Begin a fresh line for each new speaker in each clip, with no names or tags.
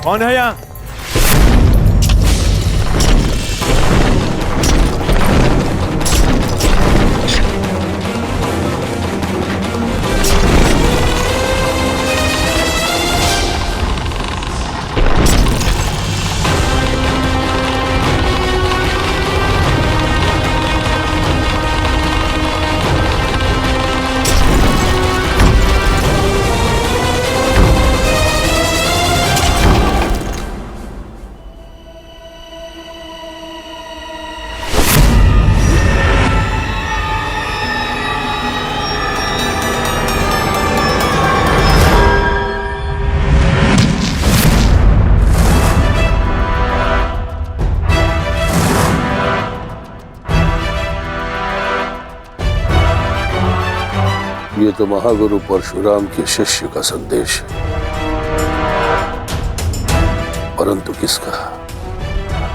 कौन है यहाँ?
ये तो महागुरु परशुराम के शिष्य का संदेश है, परंतु किसका?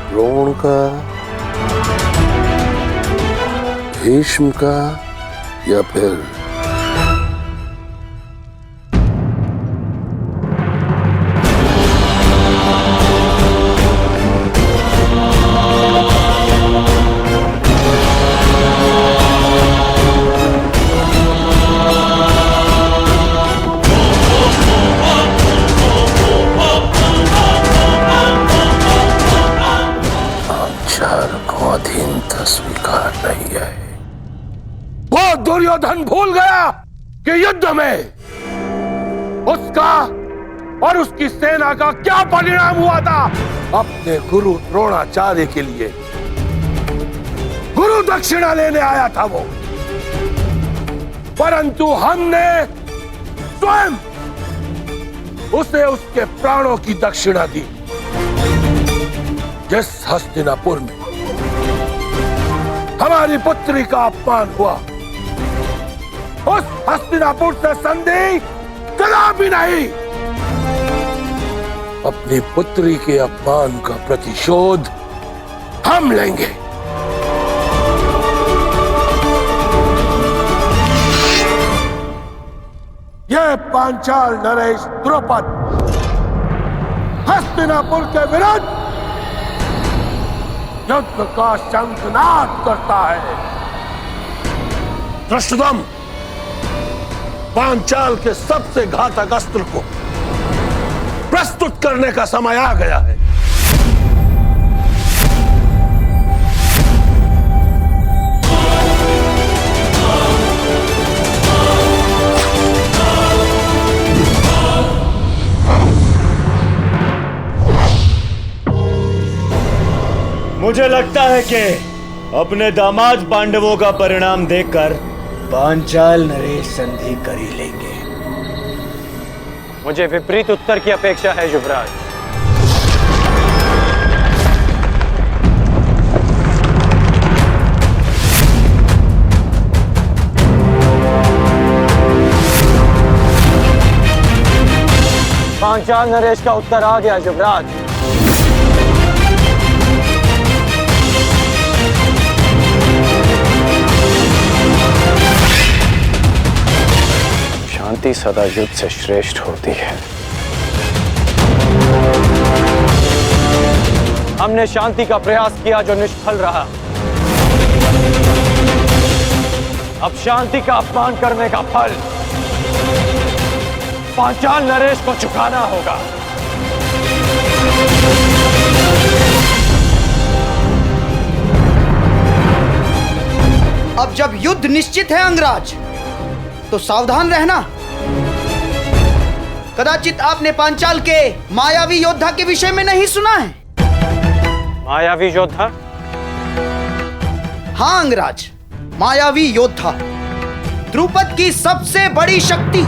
द्रोण का, भीष्म का, या फिर स्वीकार नहीं है।
वो दुर्योधन भूल गया कि युद्ध में उसका और उसकी सेना का क्या परिणाम हुआ था। अपने गुरु द्रोणाचार्य के लिए गुरु दक्षिणा लेने आया था वो, परंतु हमने स्वयं उसे उसके प्राणों की दक्षिणा दी। जिस हस्तिनापुर में हमारी पुत्री का अपमान हुआ, उस हस्तिनापुर से संधि कदापि नहीं। अपनी पुत्री के अपमान का प्रतिशोध हम लेंगे। यह पांचाल नरेश द्रुपद हस्तिनापुर के विरुद्ध युद्ध का शंखनाद करता है। धृष्टद्युम्न, पांचाल के सबसे घातक अस्त्र को प्रस्तुत करने का समय आ गया है।
मुझे लगता है कि अपने दामाद पांडवों का परिणाम देखकर पांचाल नरेश संधि कर ही लेंगे।
मुझे विपरीत उत्तर की अपेक्षा है युवराज। पांचाल नरेश का उत्तर आ गया युवराज। शांति सदा युद्ध से श्रेष्ठ होती है। हमने शांति का प्रयास किया जो निष्फल रहा। अब शांति का अपमान करने का फल पांचाल नरेश को चुकाना होगा।
अब जब युद्ध निश्चित है अंगराज, तो सावधान रहना। कदाचित आपने पांचाल के मायावी योद्धा के विषय में नहीं सुना है।
मायावी योद्धा?
हाँ अंगराज, मायावी योद्धा द्रुपद की सबसे बड़ी शक्ति।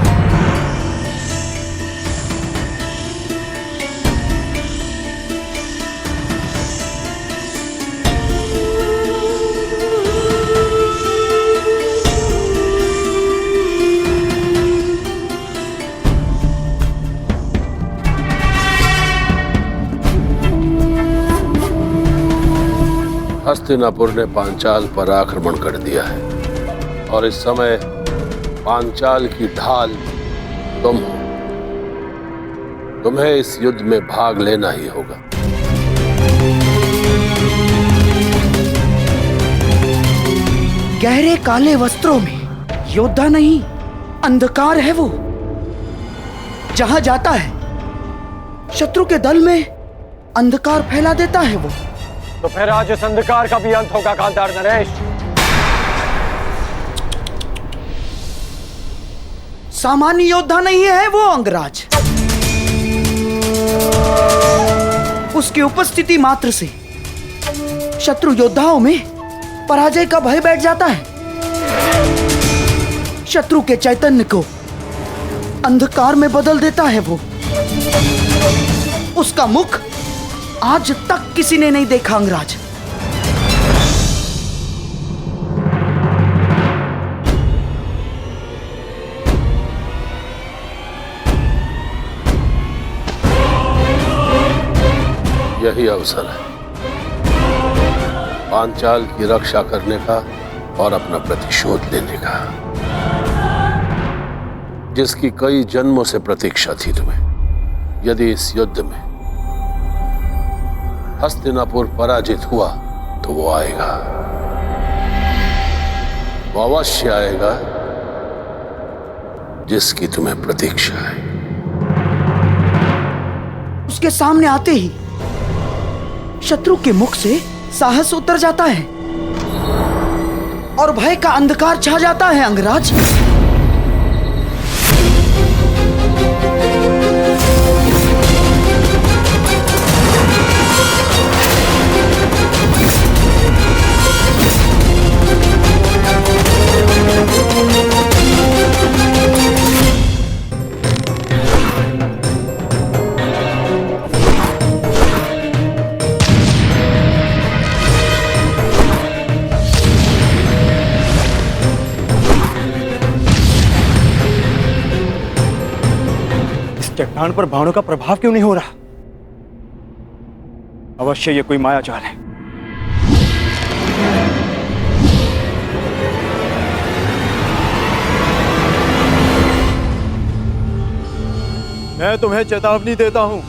हस्तिनापुर ने पांचाल पर आक्रमण कर दिया है और इस समय पांचाल की ढाल तुम हो। तुम्हें इस युद्ध में भाग लेना ही होगा।
गहरे काले वस्त्रों में योद्धा नहीं, अंधकार है वो। जहां जाता है शत्रु के दल में अंधकार फैला देता है वो।
तो फिर आज इस अंधकार का भी अंत होगा गांधार नरेश।
सामान्य योद्धा नहीं है वो अंगराज। उसकी उपस्थिति मात्र से शत्रु योद्धाओं में पराजय का भय बैठ जाता है। शत्रु के चैतन्य को अंधकार में बदल देता है वो। उसका मुख आज तक किसी ने नहीं देखा अंगराज।
यही अवसर है पांचाल की रक्षा करने का और अपना प्रतिशोध लेने का, जिसकी कई जन्मों से प्रतीक्षा थी तुम्हें। यदि इस युद्ध में हस्तिनापुर पराजित हुआ तो वो आएगा, वो अवश्य आएगा जिसकी तुम्हें प्रतीक्षा है।
उसके सामने आते ही शत्रु के मुख से साहस उतर जाता है और भय का अंधकार छा जाता है अंगराज।
चट्टान पर बाणों का प्रभाव क्यों नहीं हो रहा? अवश्य ये कोई माया जाल है। मैं तुम्हें चेतावनी देता हूं,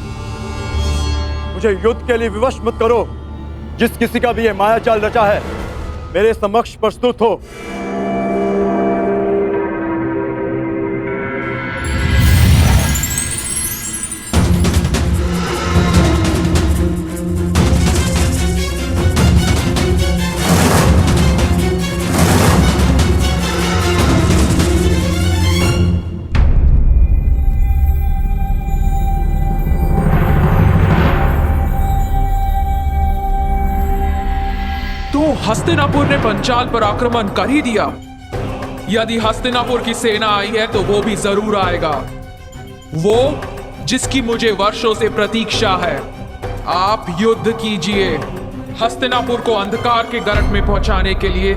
मुझे युद्ध के लिए विवश मत करो। जिस किसी का भी ये माया जाल रचा है मेरे समक्ष प्रस्तुत हो।
हस्तिनापुर ने पंचाल पर आक्रमण कर ही दिया। यदि हस्तिनापुर की सेना आई है तो वो भी जरूर आएगा, वो जिसकी मुझे वर्षों से प्रतीक्षा है। आप युद्ध कीजिए। हस्तिनापुर को अंधकार के गर्त में पहुंचाने के लिए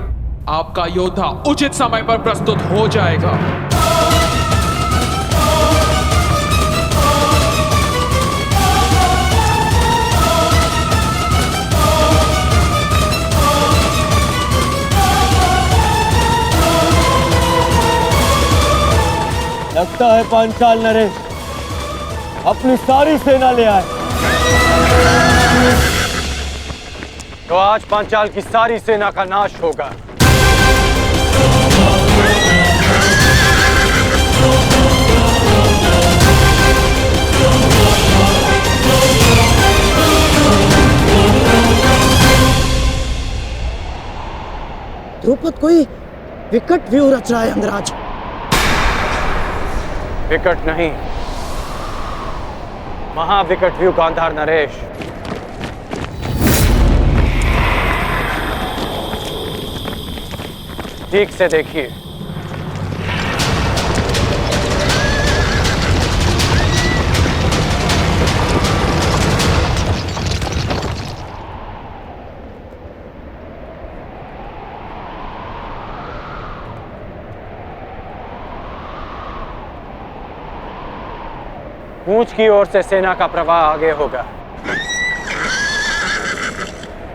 आपका योद्धा उचित समय पर प्रस्तुत हो जाएगा।
लगता है पांचाल नरेश अपनी सारी सेना ले आए। तो आज पांचाल की सारी सेना का नाश होगा।
द्रुपद कोई विकट व्यूह रच रहा है अंगराज।
विकट नहीं, महाविकट व्यू गांधार नरेश। ठीक से देखिए। पूंछ की ओर से सेना का प्रवाह आगे होगा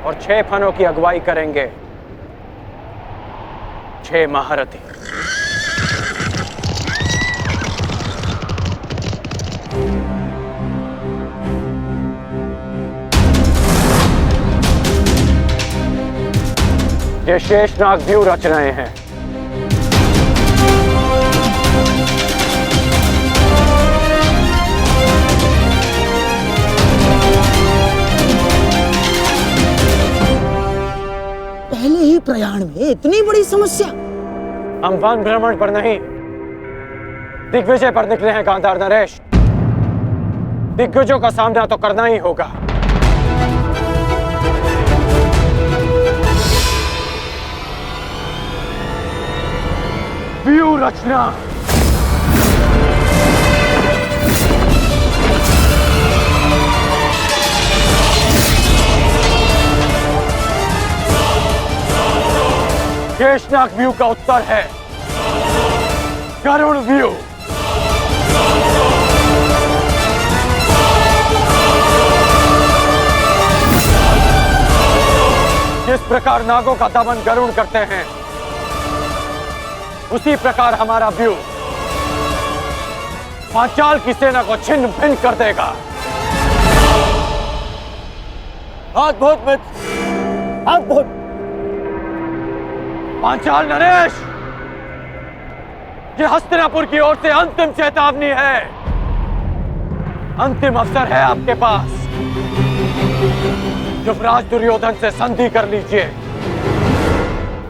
और 6 फनों की अगुवाई करेंगे 6 महारथी।
ये शेषनाग व्यू रच रहे हैं।
पहले ही प्रयाण में इतनी बड़ी समस्या।
हम वन भ्रमण पर नहीं, दिग्विजय पर निकले हैं गांधार नरेश। दिग्गजों का सामना तो करना ही होगा। व्यू रचना। शेषनाग व्यू का उत्तर है गरुड़ व्यू। जिस प्रकार नागों का दमन गरुड़ करते हैं, उसी प्रकार हमारा व्यू पांचाल की सेना को छिन्न भिन्न कर देगा। अद्भुत मित्र, अद्भुत। पांचाल नरेश, ये हस्तिनापुर की ओर से अंतिम चेतावनी है। अंतिम अवसर है आपके पास। युवराज दुर्योधन से संधि कर लीजिए।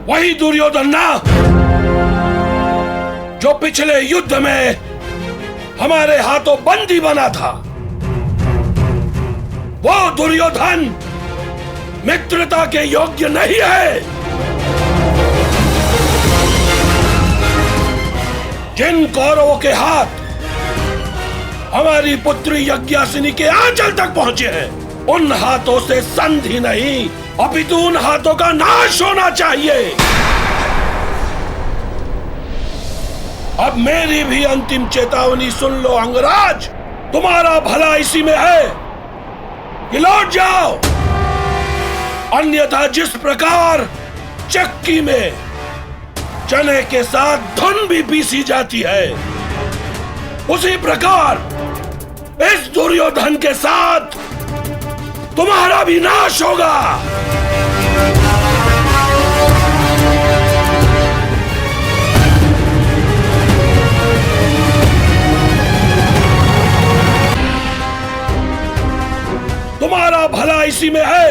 वही दुर्योधन ना जो पिछले युद्ध में हमारे हाथों बंदी बना था। वो दुर्योधन मित्रता के योग्य नहीं है। जिन कौरवों के हाथ हमारी पुत्री यज्ञासिनी के आंचल तक पहुंचे हैं, उन हाथों से संधि नहीं, अपितु उन हाथों का नाश होना चाहिए। अब मेरी भी अंतिम चेतावनी सुन लो अंगराज। तुम्हारा भला इसी में है कि लौट जाओ, अन्यथा जिस प्रकार चक्की में चने के साथ धुन भी पीसी जाती है, उसी प्रकार इस दुर्योधन के साथ तुम्हारा भी नाश होगा। तुम्हारा भला इसी में है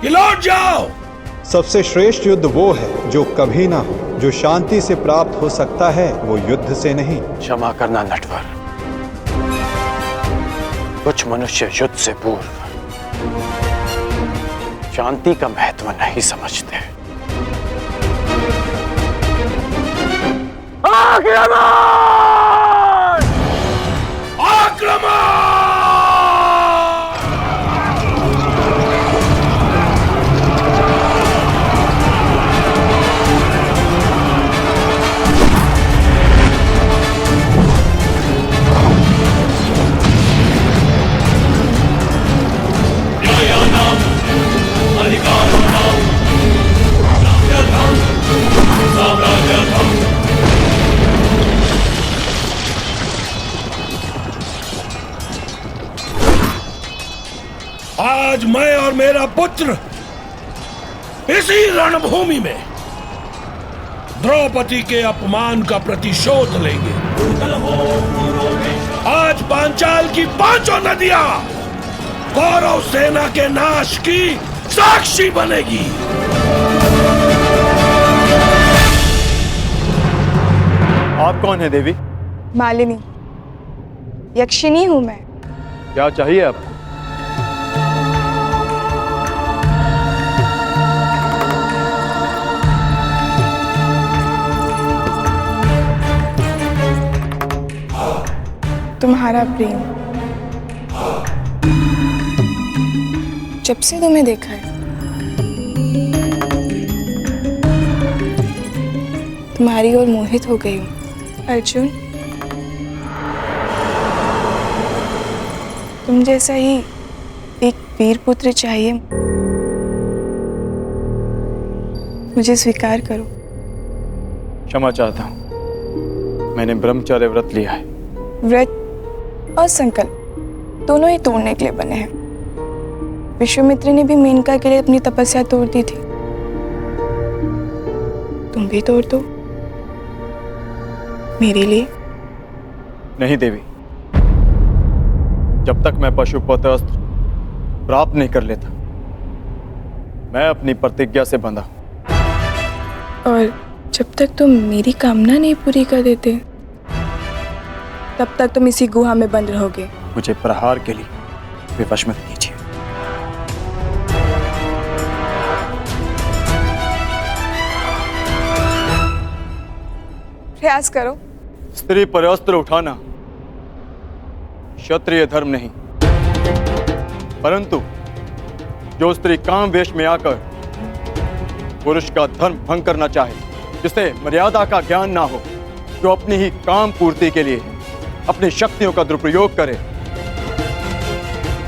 कि लौट जाओ।
सबसे श्रेष्ठ युद्ध वो है जो कभी ना हो। जो शांति से प्राप्त हो सकता है वो युद्ध से नहीं।
क्षमा करना नटवर, कुछ मनुष्य युद्ध से पूर्व शांति का महत्व नहीं समझते। आक्रमण! आक्रमण! आज मैं और मेरा पुत्र इसी रणभूमि में द्रौपदी के अपमान का प्रतिशोध लेंगे। आज पांचाल की पांचों नदियां कौरव सेना के नाश की साक्षी बनेगी।
आप कौन है देवी?
मालिनी, यक्षिणी हूं मैं।
क्या चाहिए आपको?
तुम्हारा प्रेम। जब से तुम्हें देखा है, तुम्हारी ओर मोहित हो गई हूँ। अर्जुन, तुम जैसा ही एक वीर पुत्र चाहिए। मुझे स्वीकार करो।
क्षमा चाहता हूँ, मैंने ब्रह्मचर्य व्रत लिया है।
व्रत और संकल्प दोनों ही तोड़ने के लिए बने हैं। विश्वामित्र ने भी मेनका के लिए अपनी तपस्या तोड़ दी थी। तुम भी तोड़ दो मेरे लिए।
नहीं देवी, जब तक मैं पशुपत अस्त्र प्राप्त नहीं कर लेता, मैं अपनी प्रतिज्ञा से बंधा हूं।
और जब तक तुम मेरी कामना नहीं पूरी कर देते, तब तक तुम इसी गुहा में बंद रहोगे।
मुझे प्रहार के लिए विवश मत कीजिए।
प्रयास करो।
स्त्री पर अस्त्र उठाना क्षत्रिय धर्म नहीं, परंतु जो स्त्री काम वेश में आकर पुरुष का धर्म भंग करना चाहे, जिसे मर्यादा का ज्ञान ना हो, जो अपनी ही काम पूर्ति के लिए अपनी शक्तियों का दुरुपयोग करे,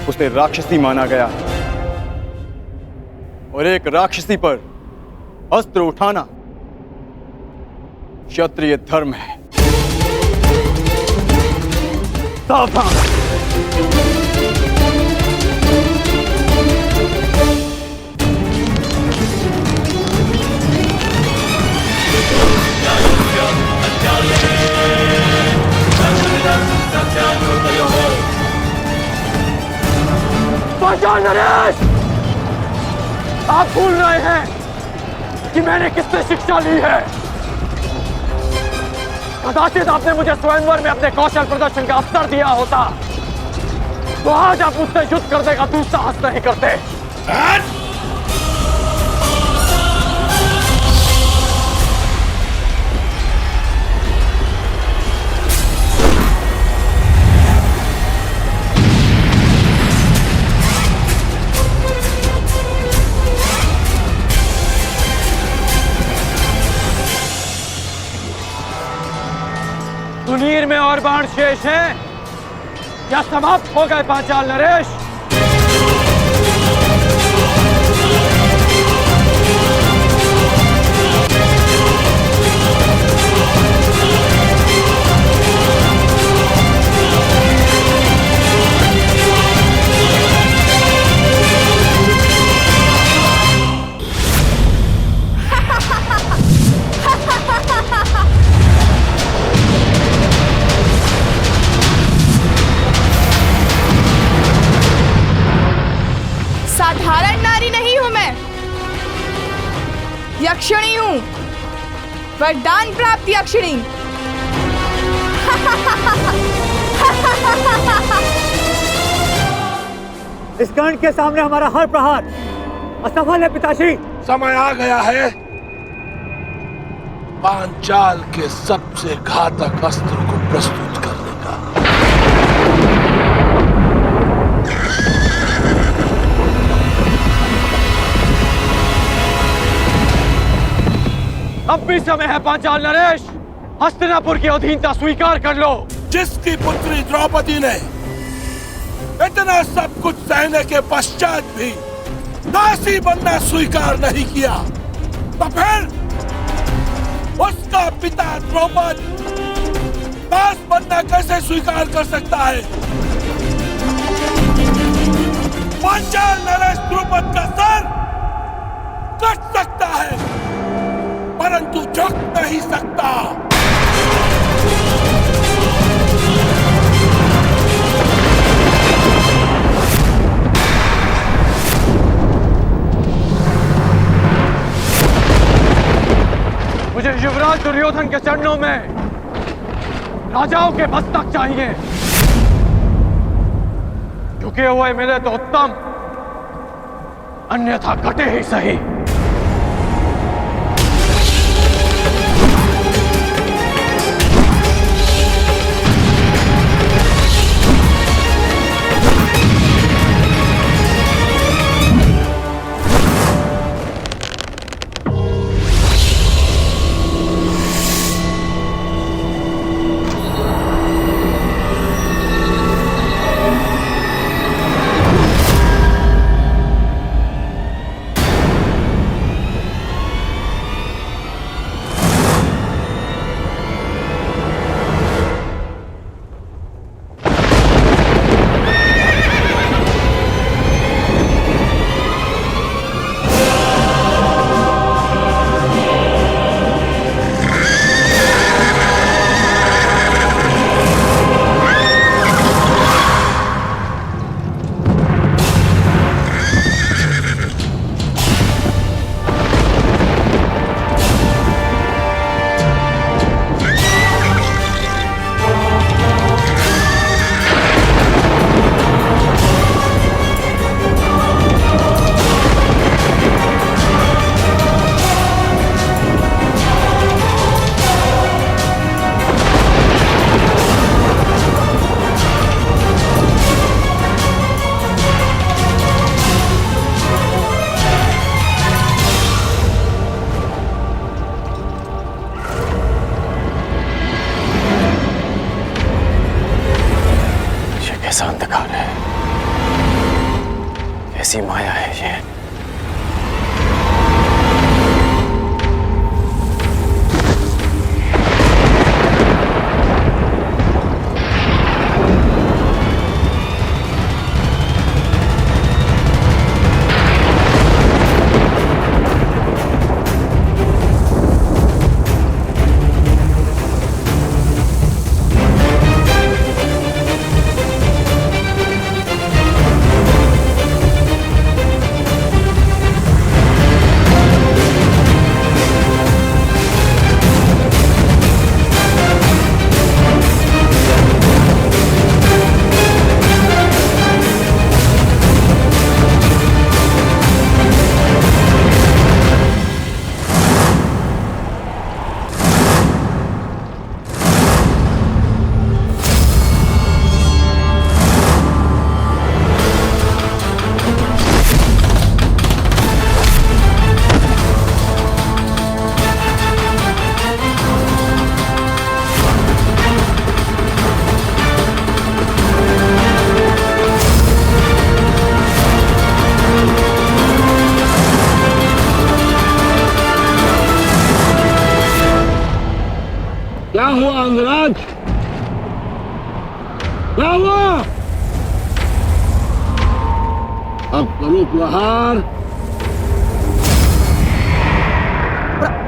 उसे राक्षसी माना गया। और एक राक्षसी पर अस्त्र उठाना क्षत्रिय धर्म है। सावधान!
पांचाल नरेश, आप भूल रहे हैं कि मैंने किससे शिक्षा ली है। कदाचित आपने मुझे स्वयंवर में अपने कौशल प्रदर्शन का अवसर दिया होता, तो आज आप मुझसे युद्ध करने का दुस्साहस नहीं करते। सुनीर में और बाण शेष हैं या समाप्त हो गए पांचाल नरेश?
साधारण नारी नहीं हूं मैं, यक्षिणी हूं, वरदान प्राप्त यक्षिणी।
इस गण के सामने हमारा हर प्रहार असफल है पिताश्री।
समय आ गया है पांचाल के सबसे घातक अस्त्र को प्रस्तुत करने का।
अब भी समय है पांचाल नरेश, हस्तिनापुर की अधीनता स्वीकार कर लो।
जिसकी पुत्री द्रौपदी ने इतना सब कुछ सहने के पश्चात भी दासी बनना स्वीकार नहीं किया, तो फिर उसका पिता द्रौपद दास बनना कैसे स्वीकार कर सकता है? पांचाल नरेश द्रौपद का सर कट सकता है, परंतु झुक नहीं सकता।
मुझे युवराज दुर्योधन के चरणों में राजाओं के मस्तक चाहिए। झुके हुए मिले तो उत्तम, अन्यथा कटे ही सही। कैसी माया है ये।
क्या हुआ अंगराज? क्या हुआ? अब करो प्रहार।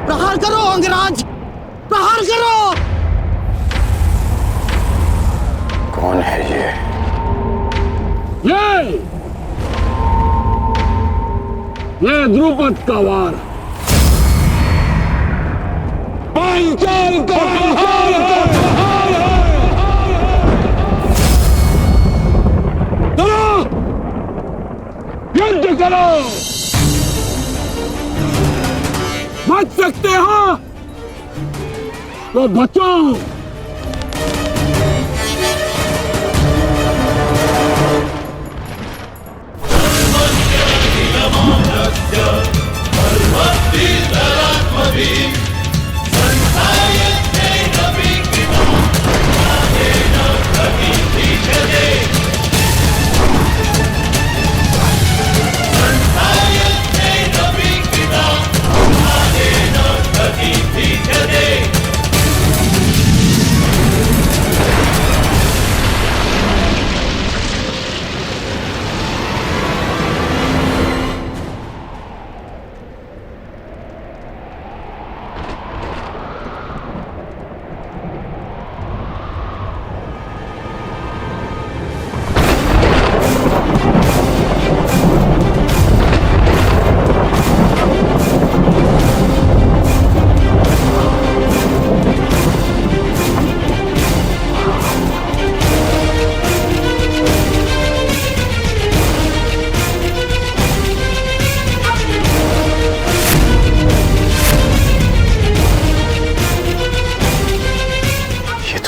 प्रहार करो अंगराज, प्रहार करो।
कौन है
ये द्रुपद का वार। पांचाल का चलो युद्ध करो। बच सकते हो तो बचो।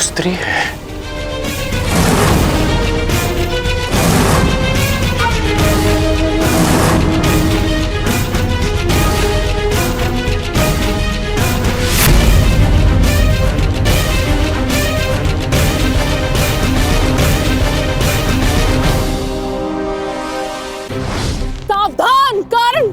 स्त्री है।
सावधान कर्ण।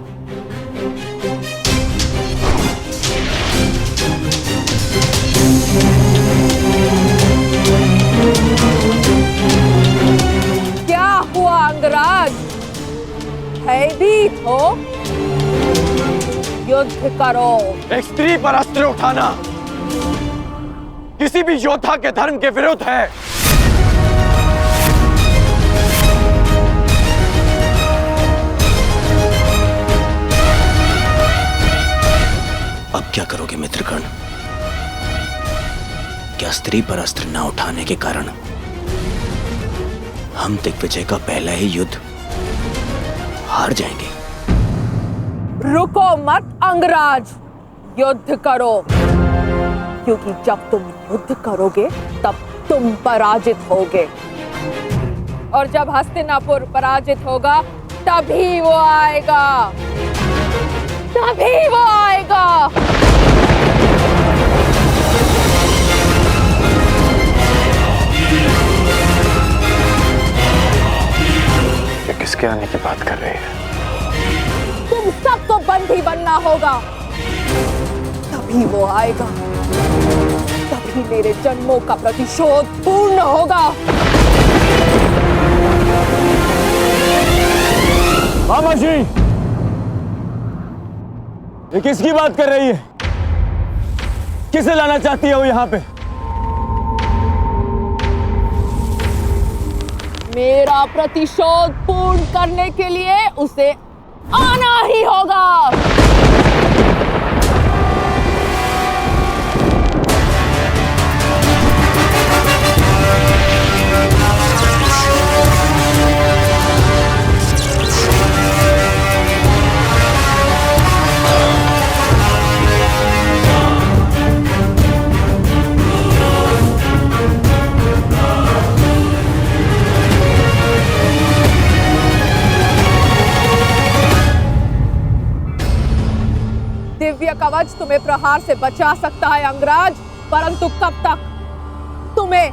क्या हुआ अंगराज? भयभीत हो? युद्ध करो।
एक स्त्री पर अस्त्र उठाना किसी भी योद्धा के धर्म के विरुद्ध है।
अब क्या करोगे मित्रगण? क्या स्त्री पर अस्त्र न उठाने के कारण हम दिग्विजय का पहला ही युद्ध हार जाएंगे?
रुको मत अंगराज, युद्ध करो, क्योंकि जब तुम युद्ध करोगे तब तुम पराजित होगे, और जब हस्तिनापुर पराजित होगा तभी वो आएगा, तभी वो आएगा।
लेकिन किसके आने की बात कर रही है?
तुम सबको बंदी बनना होगा, तभी वो आएगा, तभी मेरे जन्मों का प्रतिशोध पूर्ण होगा।
मामा जी, ये किसकी बात कर रही है? किसे लाना चाहती है वो यहाँ पे?
मेरा प्रतिशोध पूर्ण करने के लिए उसे आना ही होगा। दिव्य कवच तुम्हें प्रहार से बचा सकता है अंगराज, परंतु कब तक? तुम्हें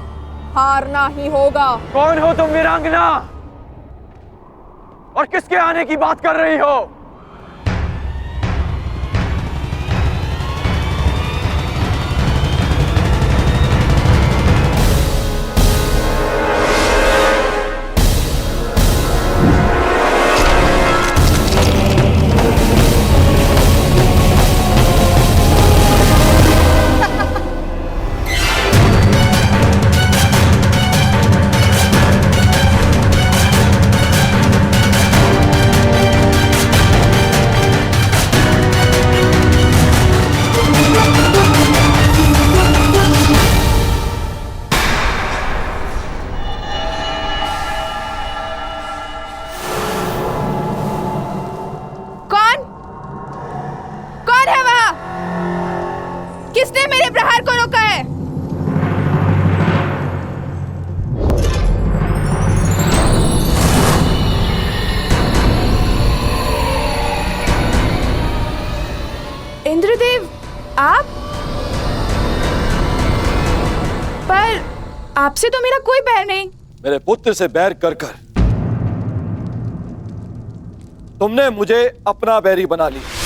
हारना ही होगा।
कौन हो तुम वीरांगना? और किसके आने की बात कर रही हो?
किसने मेरे प्रहार को रोका है? इंद्रदेव, आप? पर आपसे तो मेरा कोई बैर नहीं।
मेरे पुत्र से बैर कर कर तुमने मुझे अपना बैरी बना लिया।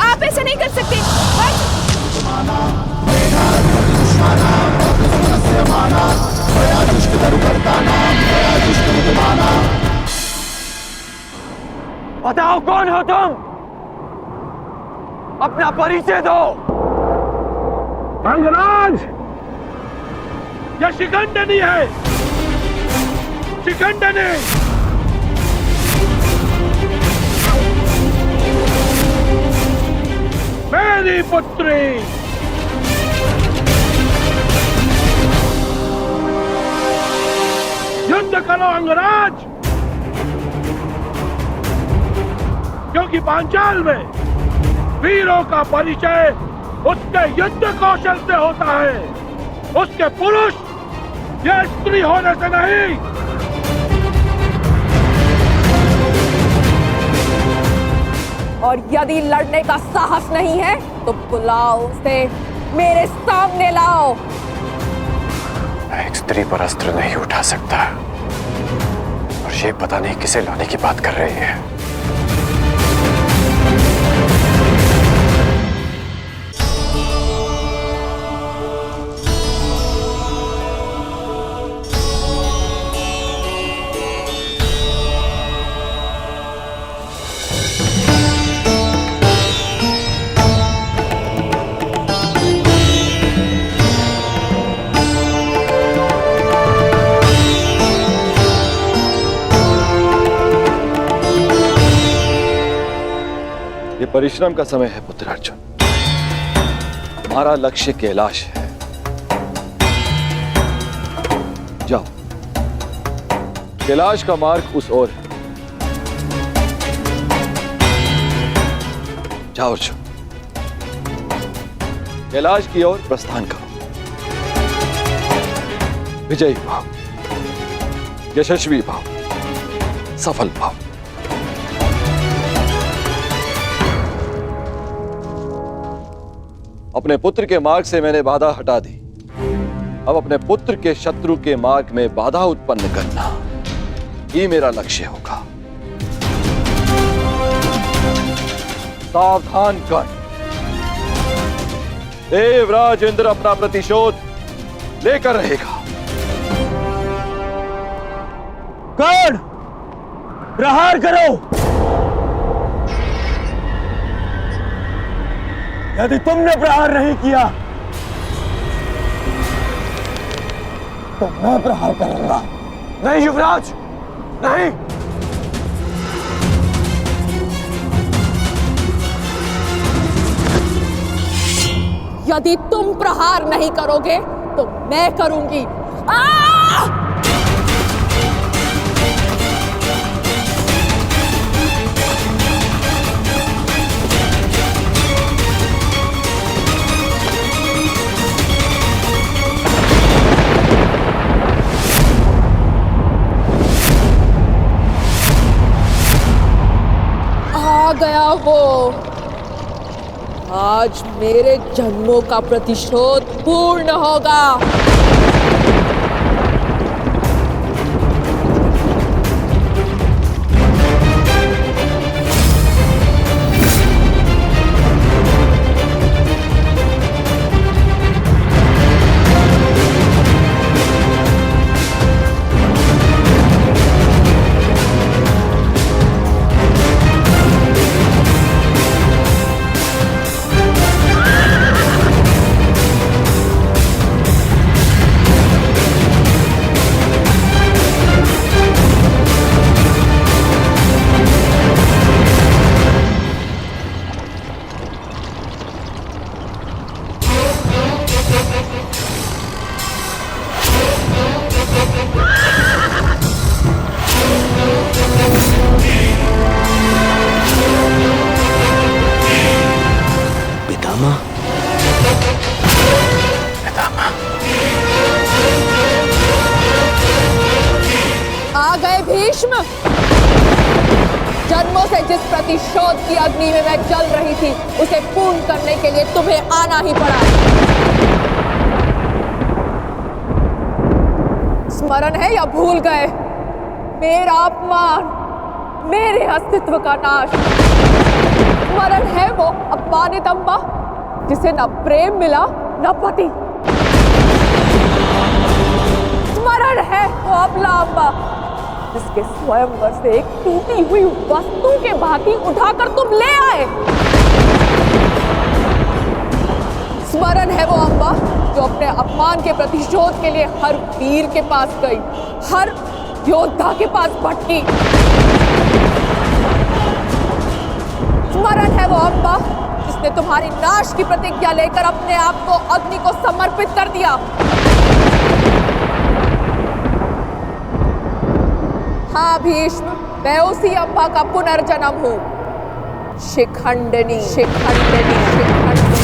आप ऐसा नहीं कर सकते।
बताओ कौन हो तुम? अपना परिचय दो।
अंगराज, यह शिखंडनी है, शिखंडनी। मेरी पुत्री। युद्ध करो अंगराज, क्योंकि पांचाल में वीरों का परिचय उसके युद्ध कौशल से होता है, उसके पुरुष या स्त्री होने से नहीं।
और यदि लड़ने का साहस नहीं है तो बुलाओ उसे, मेरे सामने लाओ।
मैं एक स्त्री पर अस्त्र नहीं उठा सकता, और ये पता नहीं किसे लाने की बात कर रही है।
परिश्रम का समय है पुत्र अर्जुन। तुम्हारा लक्ष्य कैलाश है। जाओ, कैलाश का मार्ग उस ओर है। जाओ अर्जुन, कैलाश की ओर प्रस्थान करो। विजयी भाव, यशस्वी भाव, सफल भाव। अपने पुत्र के मार्ग से मैंने बाधा हटा दी, अब अपने पुत्र के शत्रु के मार्ग में बाधा उत्पन्न करना ही मेरा लक्ष्य होगा। सावधान कर, देवराज इंद्र अपना प्रतिशोध लेकर रहेगा।
कर्ण, प्रहार करो। यदि तुमने प्रहार नहीं किया तो मैं प्रहार करूंगा।
नहीं युवराज, नहीं।
यदि तुम प्रहार नहीं करोगे तो मैं करूंगी। आ गया वो। आज मेरे जन्मों का प्रतिशोध पूर्ण होगा। आ गए भीष्म। जन्मों से जिस प्रतिशोध की अग्नि में मैं जल रही थी उसे पूर्ण करने के लिए तुम्हें आना ही पड़ा। स्मरण है या भूल गए? मेरा अपमान, मेरे अस्तित्व का नाश। स्मरण है वो अपमानित अम्बा जिसे न प्रेम मिला न पति। स्मरण है वो अबला अम्बा जिसके स्वयंवर से एक टूटी हुई वस्तु के भांति उठाकर तुम ले आए। स्मरण है वो अम्बा जो अपने अपमान के प्रतिशोध के लिए हर वीर के पास गई, हर योद्धा के पास भटकी। स्मरण है वो अम्बा जिसने तुम्हारी नाश की प्रतिज्ञा लेकर अपने आप को अग्नि को समर्पित कर दिया। हाँ भीष्म, मैं उसी अम्बा का पुनर्जन्म हूँ। शिखंडिनी, शिखंडिनी, शिखंडिनी।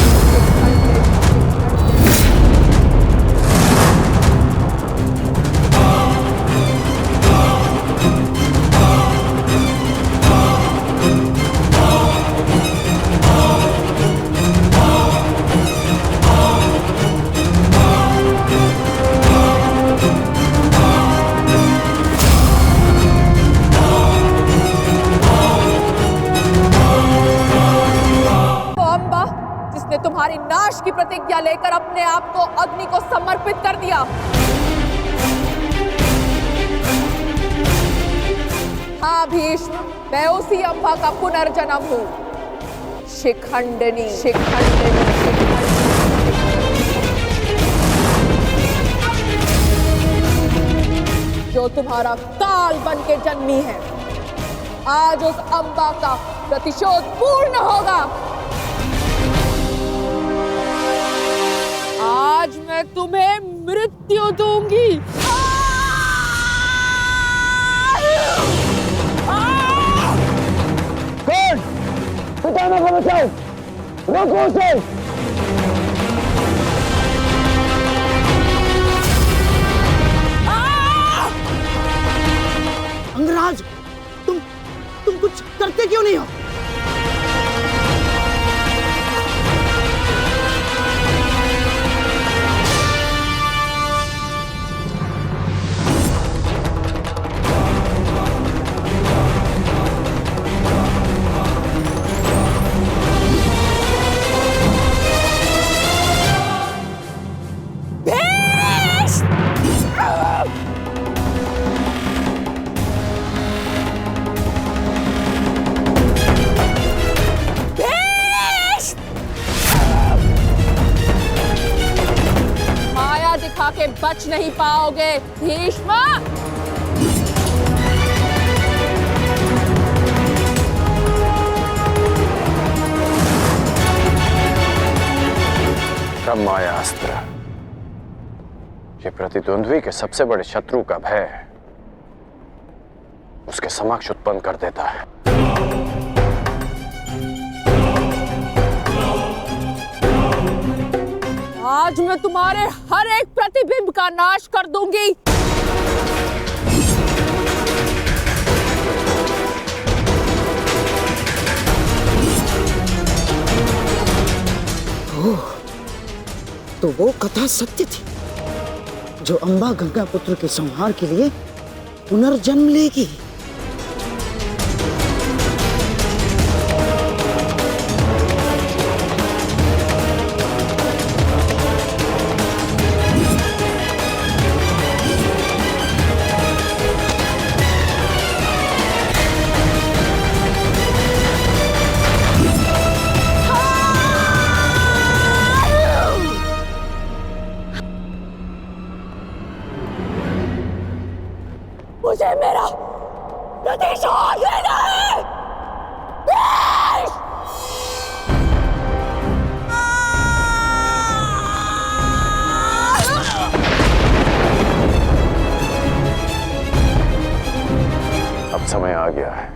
तुम्हारी नाश की प्रतिज्ञा लेकर अपने आप को अग्नि को समर्पित कर दिया। हाँ भीष्म, मैं उसी अम्बा का पुनर्जन्म हूँ। शिखंडिनी, शिखंडिनी, शिखंडिनी। जो तुम्हारा काल बन के जन्मी है, आज उस अम्बा का प्रतिशोध पूर्ण होगा। आज मैं तुम्हें मृत्यु दूंगी।
कौन? पितामह को बचाओ। रोको उसे।
अंगराज, तुम कुछ करते क्यों नहीं हो?
माया दिखा के बच नहीं पाओगे भीष्म।
ब्रह्माया अस्त्र, ये प्रतिद्वंद्वी के सबसे बड़े शत्रु का भय उसके समक्ष उत्पन्न कर देता है।
आज मैं तुम्हारे हर एक प्रतिबिंब का नाश कर दूंगी।
तो वो कथा सत्य थी जो अंबा गंगा पुत्र के संहार के लिए पुनर्जन्म लेगी।
मुझे मेरा प्रतिशोध लेना है।
अब समय आ गया है,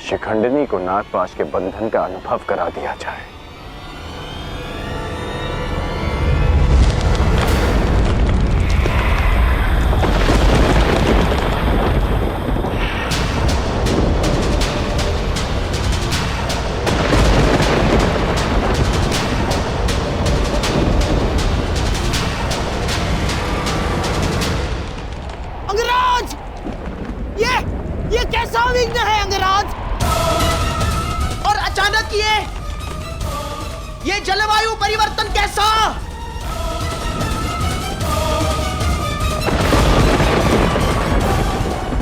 शिखंडिनी को नागपाश के बंधन का अनुभव करा दिया जाए।
अंगराज, ये कैसा विघ्न है अंगराज? और अचानक ये जलवायु परिवर्तन कैसा?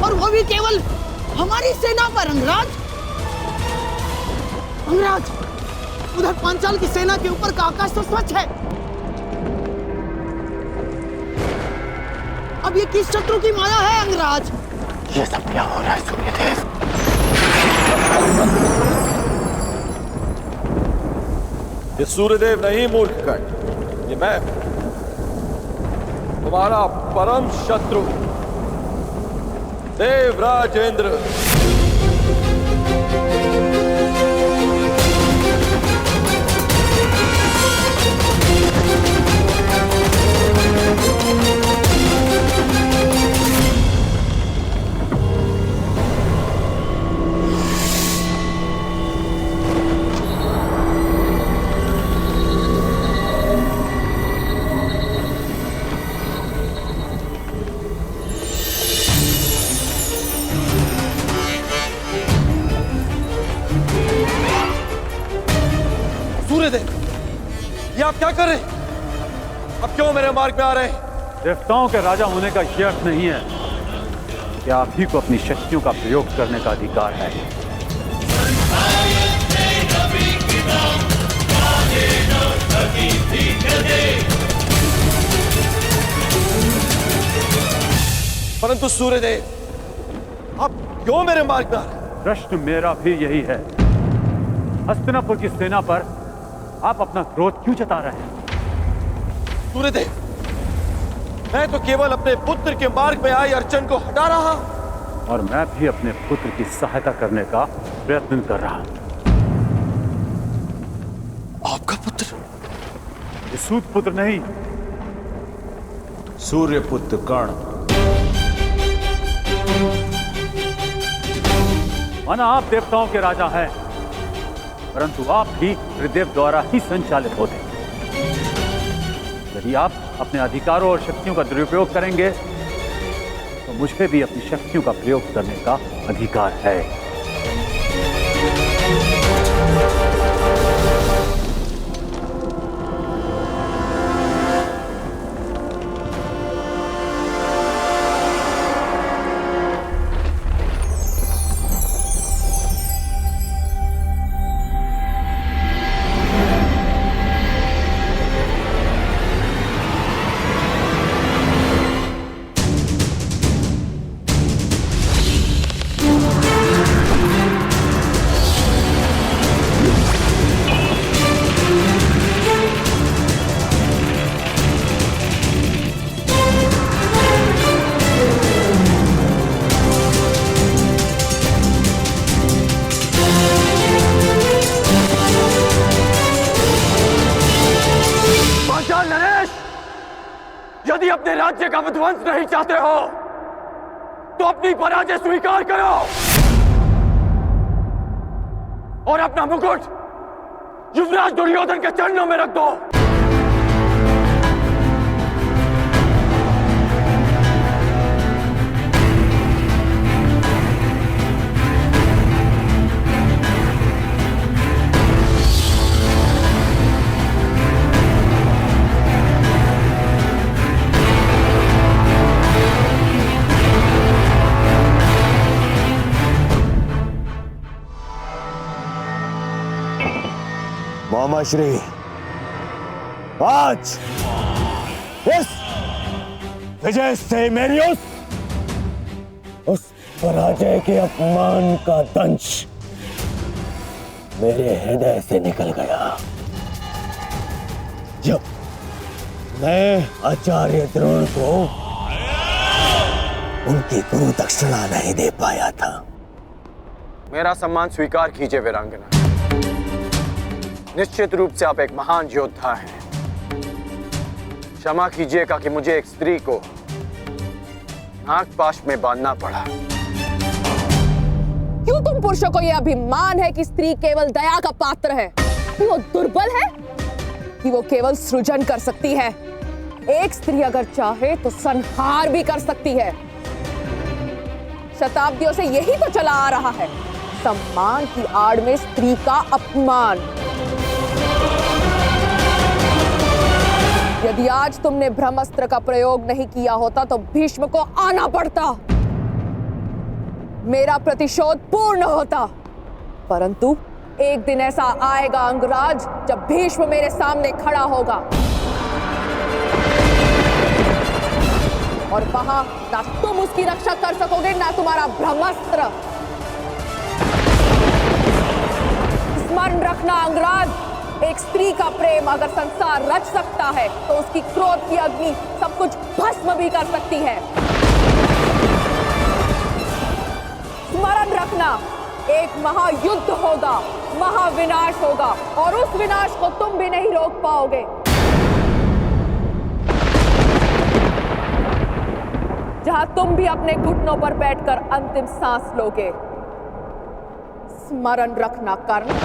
और वो भी केवल हमारी सेना पर अंगराज। अंगराज, उधर पांचाल की सेना के ऊपर का आकाश तो स्वच्छ है। अब ये किस शत्रु की माया है अंगराज?
ये सब क्या हो रहा है सूर्यदेव?
ये सूर्यदेव नहीं मूर्खगण, ये मैं, तुम्हारा परम शत्रु देवराज इंद्र। सूर्यदेव, ये आप क्या कर रहे हैं? अब क्यों मेरे मार्ग में आ रहे हैं?
देवताओं के राजा होने का यह अर्थ नहीं है कि आप ही को अपनी शक्तियों का प्रयोग करने का अधिकार है।
परंतु सूर्यदेव, आप क्यों मेरे मार्ग में आ रहे हैं?
प्रश्न मेरा भी यही है। हस्तिनापुर की सेना पर आप अपना क्रोध क्यों जता रहे हैं?
सूर्यदेव, मैं तो केवल अपने पुत्र के मार्ग में आई अड़चन को हटा रहा,
और मैं भी अपने पुत्र की सहायता करने का प्रयत्न कर रहा हूं।
आपका पुत्र?
ये सूत पुत्र नहीं, सूर्यपुत्र कर्ण। माना आप देवताओं के राजा हैं, परंतु आप भी त्रिदेव द्वारा ही संचालित होते हैं। यदि आप अपने अधिकारों और शक्तियों का दुरुपयोग करेंगे तो मुझे भी अपनी शक्तियों का प्रयोग करने का अधिकार है।
यदि अपने राज्य का विध्वंस नहीं चाहते हो तो अपनी पराजय स्वीकार करो और अपना मुकुट युवराज दुर्योधन के चरणों में रख दो।
मामाश्री, आज इस विजय से मेरी उस पराजय के अपमान का दंश मेरे हृदय से निकल गया, जब मैं आचार्य द्रोण को उनकी गुरु दक्षिणा नहीं दे पाया था।
मेरा सम्मान स्वीकार कीजिए वीरांगना। निश्चित रूप से आप एक महान योद्धा हैं। क्षमा कीजिएगा कि मुझे एक स्त्री को नागपाश में बांधना पड़ा।
क्यों तुम पुरुषों को यह अभिमान है कि स्त्री केवल दया का पात्र है? कि वो दुर्बल है? कि वो केवल सृजन कर सकती है? एक स्त्री अगर चाहे तो संहार भी कर सकती है। शताब्दियों से यही तो चला आ रहा है, सम्मान की आड़ में स्त्री का अपमान। यदि आज तुमने ब्रह्मास्त्र का प्रयोग नहीं किया होता तो भीष्म को आना पड़ता, मेरा प्रतिशोध पूर्ण होता। परंतु एक दिन ऐसा आएगा अंगराज जब भीष्म मेरे सामने खड़ा होगा और वहां ना तुम उसकी रक्षा कर सकोगे ना तुम्हारा ब्रह्मास्त्र। स्मरण रखना अंगराज, एक स्त्री का प्रेम अगर संसार रच सकता है तो उसकी क्रोध की अग्नि सब कुछ भस्म भी कर सकती है। स्मरण रखना, एक महायुद्ध होगा, महाविनाश होगा और उस विनाश को तुम भी नहीं रोक पाओगे। जहां तुम भी अपने घुटनों पर बैठकर अंतिम सांस लोगे। स्मरण रखना कर्ण।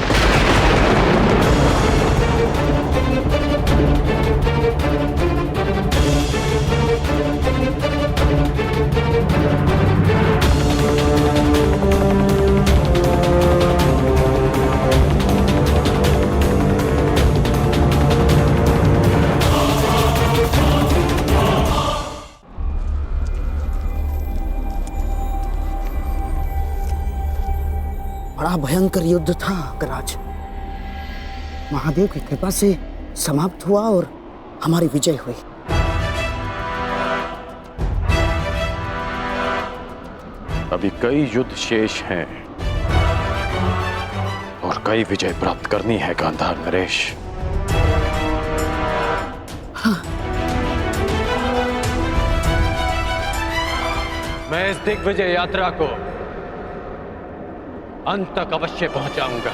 बड़ा भयंकर युद्ध था अंगराज। महादेव की कृपा से समाप्त हुआ और हमारी विजय हुई।
अभी कई युद्ध शेष हैं और कई विजय प्राप्त करनी है गांधार नरेश।
हाँ।
मैं इस दिग्विजय यात्रा को अंत तक अवश्य पहुंचाऊंगा।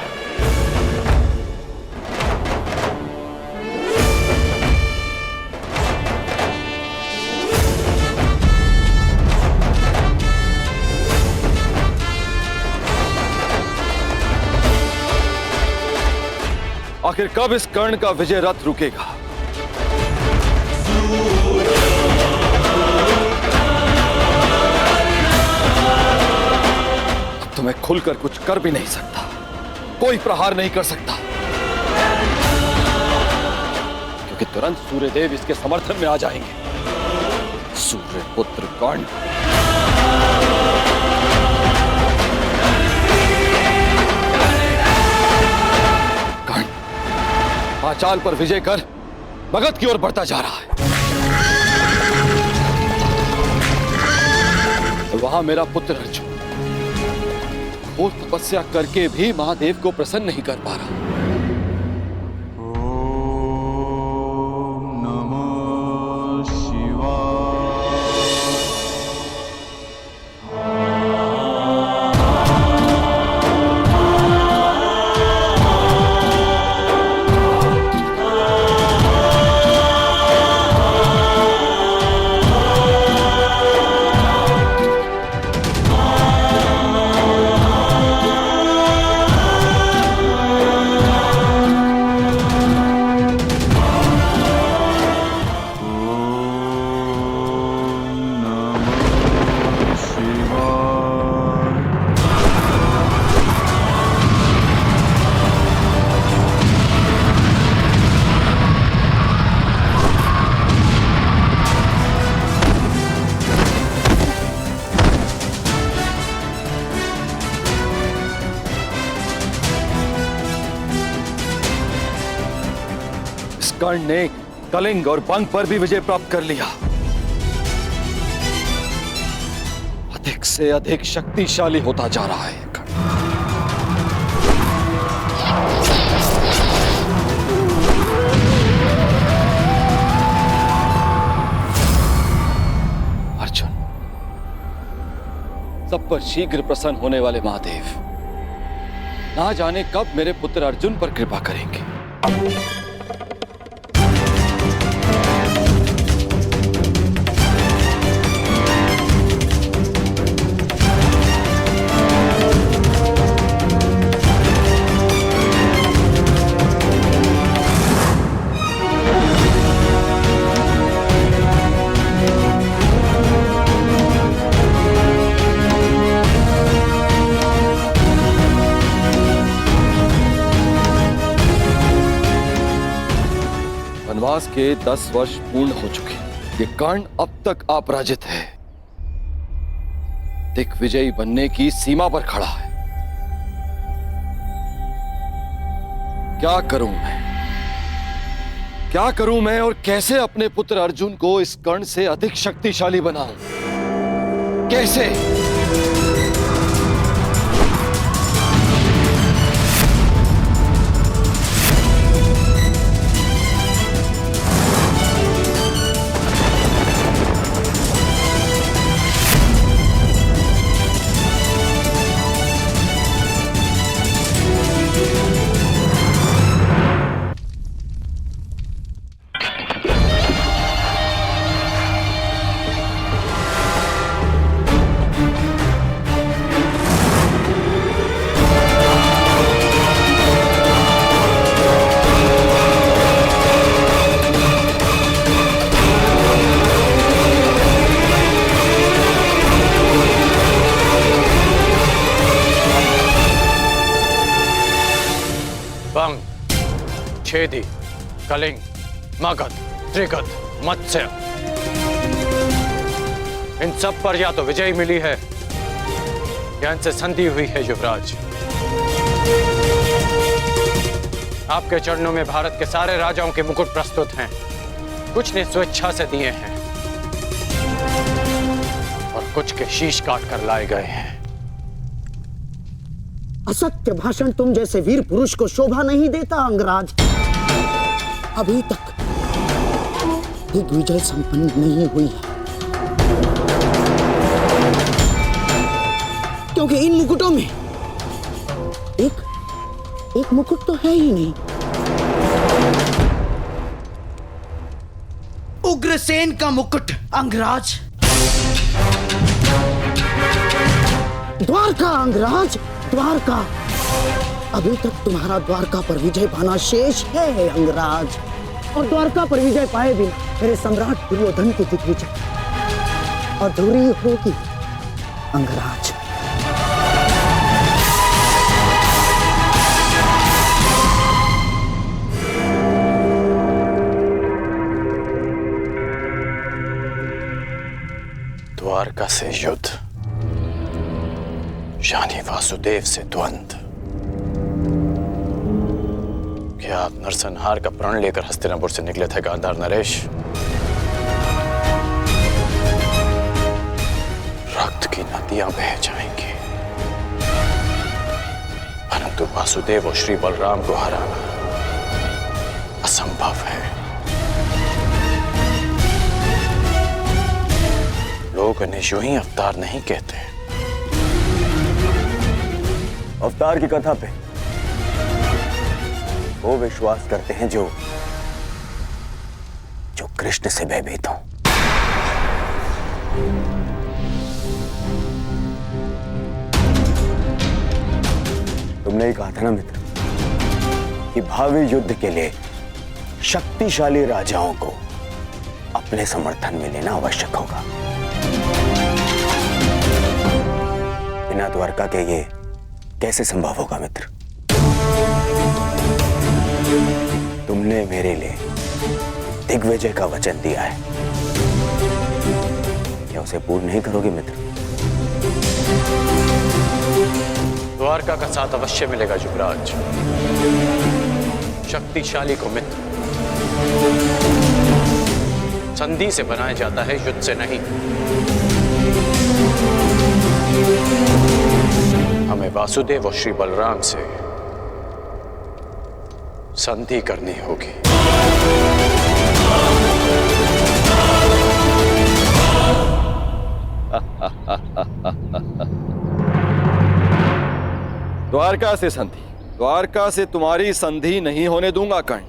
आखिर कब इस कर्ण का विजय रथ रुकेगा? अब तो मैं खुलकर कुछ कर भी नहीं सकता, कोई प्रहार नहीं कर सकता, क्योंकि तुरंत सूर्यदेव इसके समर्थन में आ जाएंगे। सूर्यपुत्र कर्ण। पांचाल पर विजय कर मगध की ओर बढ़ता जा रहा है। वहां मेरा पुत्र अर्जुन घोर तपस्या करके भी महादेव को प्रसन्न नहीं कर पा रहा। कर्ण ने कलिंग और बंग पर भी विजय प्राप्त कर लिया। अधिक से अधिक शक्तिशाली होता जा रहा है अर्जुन। सब पर शीघ्र प्रसन्न होने वाले महादेव ना जाने कब मेरे पुत्र अर्जुन पर कृपा करेंगे। वनवास के 10 वर्ष पूर्ण हो चुके। ये कर्ण अब तक अपराजित है, दिग्विजयी बनने की सीमा पर खड़ा है। क्या करूं मैं और कैसे अपने पुत्र अर्जुन को इस कर्ण से अधिक शक्तिशाली बनाऊं? कैसे?
बंग, छेदी, कलिंग, मगध, त्रिगत, मत्स्य, इन सब पर या तो विजय मिली है या इनसे संधि हुई है। युवराज, आपके चरणों में भारत के सारे राजाओं के मुकुट प्रस्तुत हैं। कुछ ने स्वेच्छा से दिए हैं और कुछ के शीश काट कर लाए गए हैं।
असत्य भाषण तुम जैसे वीर पुरुष को शोभा नहीं देता अंगराज। अभी तक दिग्विजय संपन्न नहीं हुई है, क्योंकि इन मुकुटों में एक मुकुट तो है ही नहीं।
उग्रसेन का मुकुट अंगराज।
द्वारका अंगराज, द्वारका। अभी तक तुम्हारा द्वारका पर विजय पाना शेष है अंगराज, और द्वारका पर विजय पाए बिना मेरे सम्राट दुर्योधन की दिग्विजय अधूरी होगी अंगराज।
द्वारका से युद्ध यानी वासुदेव से द्वंद्व। क्या आप नरसंहार का प्रण लेकर हस्तिनापुर से निकले थे गांधार नरेश? रक्त की नदियां बह जाएंगी, परंतु वासुदेव और श्री बलराम को हराना असंभव है। लोग उन्हें यूं ही अवतार नहीं कहते।
अवतार की कथा पे वो विश्वास करते हैं जो कृष्ण से भयभीत हो। तुमने ही कहा था ना मित्र कि भावी युद्ध के लिए शक्तिशाली राजाओं को अपने समर्थन में लेना आवश्यक होगा। बिना द्वारका के ये कैसे संभव होगा मित्र? तुमने मेरे लिए दिग्विजय का वचन दिया है, क्या उसे पूर्ण नहीं करोगे मित्र?
द्वारका का साथ अवश्य मिलेगा युवराज। शक्तिशाली को मित्र संधि से बनाया जाता है, युद्ध से नहीं। हमें वासुदेव और श्री बलराम से संधि करनी होगी।
द्वारका से संधि? द्वारका से तुम्हारी संधि नहीं होने दूंगा कर्ण।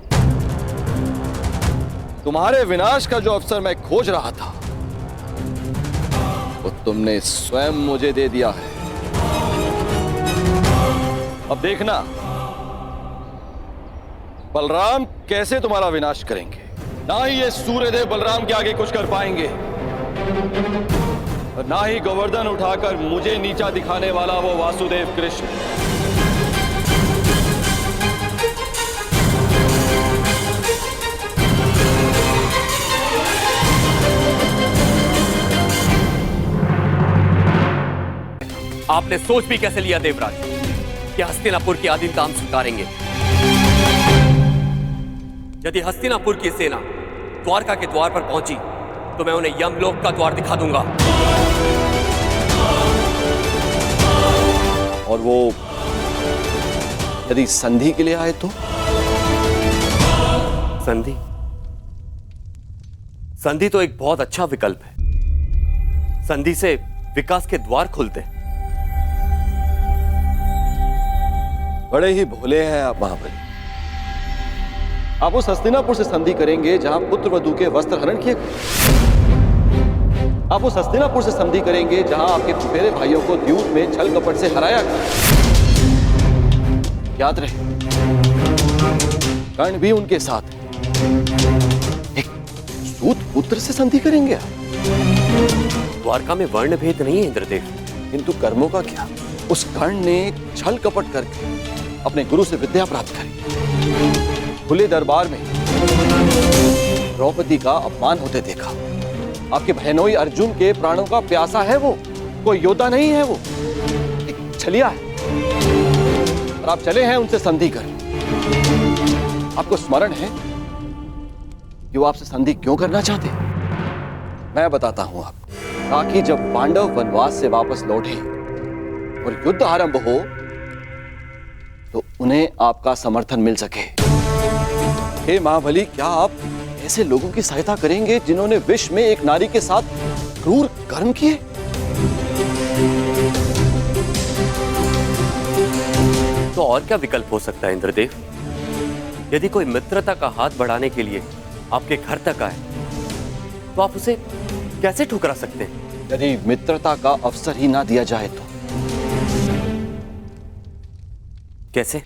तुम्हारे विनाश का जो अवसर मैं खोज रहा था वो तुमने स्वयं मुझे दे दिया है। अब देखना बलराम कैसे तुम्हारा विनाश करेंगे। ना ही ये सूर्यदेव बलराम के आगे कुछ कर पाएंगे, और ना ही गोवर्धन उठाकर मुझे नीचा दिखाने वाला वो वासुदेव कृष्ण।
आपने सोच भी कैसे लिया देवराज कि हस्तिनापुर की अधीनता हम स्वीकारेंगे? यदि हस्तिनापुर की सेना द्वारका के द्वार पर पहुंची तो मैं उन्हें यमलोक का द्वार दिखा दूंगा।
और वो यदि संधि के लिए आए तो?
संधि? संधि तो एक बहुत अच्छा विकल्प है। संधि से विकास के द्वार खुलते हैं।
बड़े ही भोले हैं आप महाबली। आप उस हस्तिनापुर से संधि करेंगे जहां पुत्र वधू के वस्त्र हरण किए गए। आप उस हस्तिनापुर से संधि करेंगे जहां आपके फुफेरे भाइयों को द्यूत में छल कपट से हराया गया। याद रहे, कर्ण भी उनके साथ है। एक सूत पुत्र से संधि करेंगे आप।
द्वारका में वर्ण भेद नहीं है इंद्रदेव।
किंतु कर्मों का क्या? उस कर्ण ने छल कपट करके अपने गुरु से विद्या प्राप्त करी। खुले दरबार में द्रौपदी का अपमान होते देखा। आपके बहनोई अर्जुन के प्राणों का प्यासा है वो, कोई योद्धा नहीं है वो, एक छलिया है। और आप चले हैं उनसे संधि कर। आपको स्मरण है कि वो आपसे संधि क्यों करना चाहते? मैं बताता हूं आपको, ताकि जब पांडव वनवास से वापस लौटे और युद्ध आरंभ हो तो उन्हें आपका समर्थन मिल सके। हे महाबली, क्या आप ऐसे लोगों की सहायता करेंगे जिन्होंने विश्व में एक नारी के साथ क्रूर कर्म किए?
तो और क्या विकल्प हो सकता है इंद्रदेव? यदि कोई मित्रता का हाथ बढ़ाने के लिए आपके घर तक आए तो आप उसे कैसे ठुकरा सकते हैं?
यदि मित्रता का अवसर ही ना दिया जाए तो?
कैसे?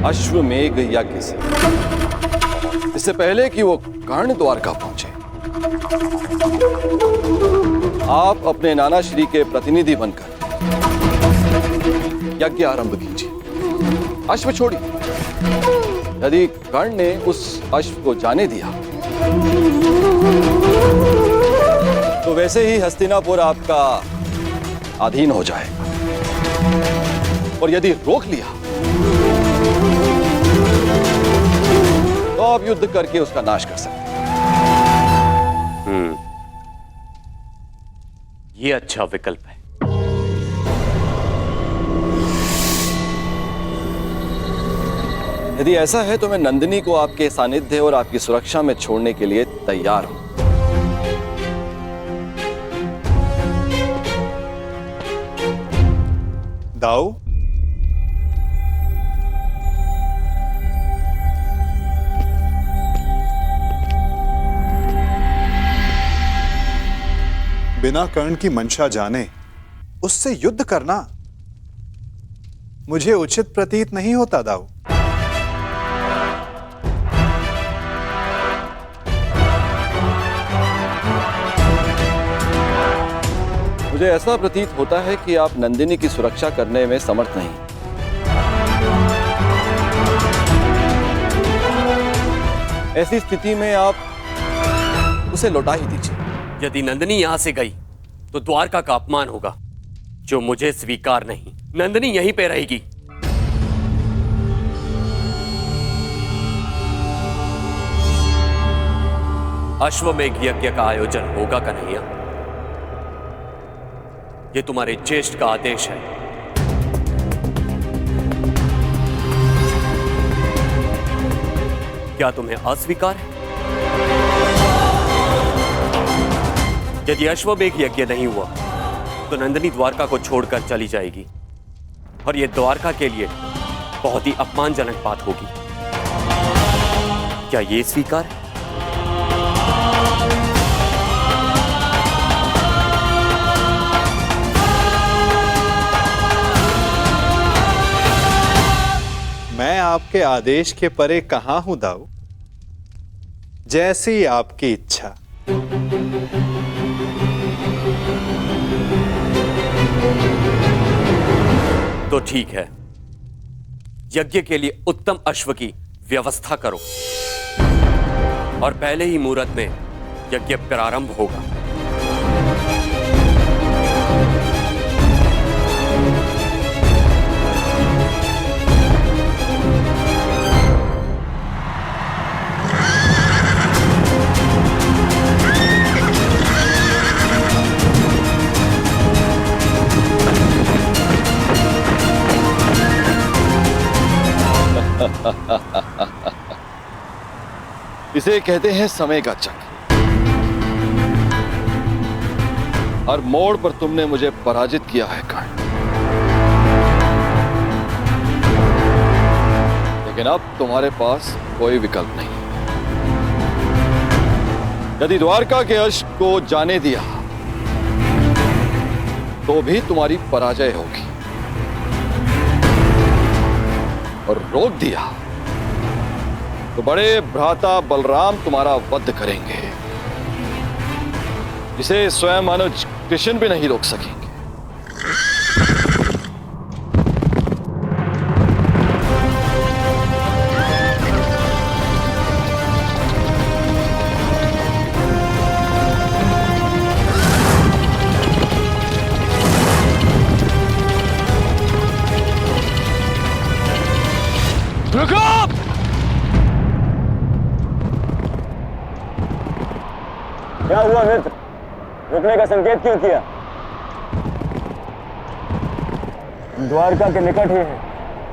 अश्वमेघ यज्ञ से। इससे पहले कि वो कर्ण द्वारका पहुंचे, आप अपने नाना श्री के प्रतिनिधि बनकर यज्ञ आरंभ कीजिए। अश्व छोड़िए। यदि कर्ण ने उस अश्व को जाने दिया तो वैसे ही हस्तिनापुर आपका अधीन हो जाएगा, और यदि रोक लिया तो आप युद्ध करके उसका नाश कर सकते हैं।
ये अच्छा विकल्प है।
यदि ऐसा है तो मैं नंदिनी को आपके सानिध्य और आपकी सुरक्षा में छोड़ने के लिए तैयार हूं।
दाऊ, बिना कर्ण की मंशा जाने उससे युद्ध करना मुझे उचित प्रतीत नहीं होता दाऊ।
मुझे ऐसा प्रतीत होता है कि आप नंदिनी की सुरक्षा करने में समर्थ नहीं। ऐसी स्थिति में आप उसे लौटा ही दीजिए।
यदि नंदिनी यहां से गई तो द्वारका का अपमान होगा, जो मुझे स्वीकार नहीं। नंदिनी यहीं पे रहेगी। अश्वमेघ यज्ञ का आयोजन होगा कन्हैया। ये तुम्हारे ज्येष्ठ का आदेश है। क्या तुम्हें अस्वीकार है? यदि अश्वमेघ यज्ञ नहीं हुआ तो नंदिनी द्वारका को छोड़कर चली जाएगी, और यह द्वारका के लिए बहुत ही अपमानजनक बात होगी। क्या यह स्वीकार है?
मैं आपके आदेश के परे कहां हूं दाऊ। जैसी आपकी इच्छा।
तो ठीक है, यज्ञ के लिए उत्तम अश्व की व्यवस्था करो, और पहले ही मुहूर्त में यज्ञ प्रारंभ होगा।
इसे कहते हैं समय का चक्र। हर मोड़ पर तुमने मुझे पराजित किया है कर्ण, लेकिन अब तुम्हारे पास कोई विकल्प नहीं। यदि द्वारका के अश्व को जाने दिया तो भी तुम्हारी पराजय होगी, और रोक दिया तो बड़े भ्राता बलराम तुम्हारा वध करेंगे, जिसे स्वयं अनुज कृष्ण भी नहीं रोक सकेंगे।
क्या हुआ मित्र? रुकने का संकेत क्यों किया? द्वारका के निकट ही है।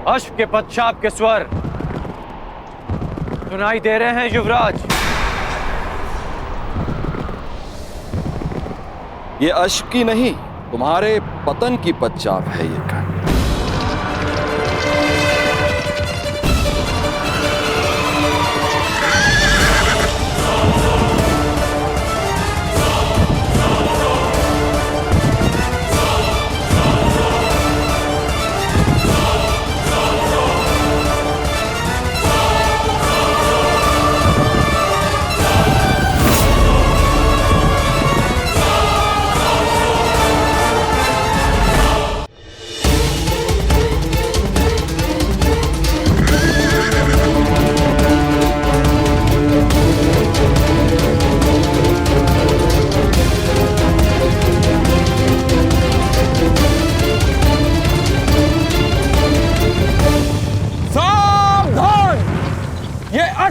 अश्व के पश्चात के स्वर सुनाई दे रहे हैं युवराज।
ये अश्व की नहीं, तुम्हारे पतन की पश्चात है ये कर्ण।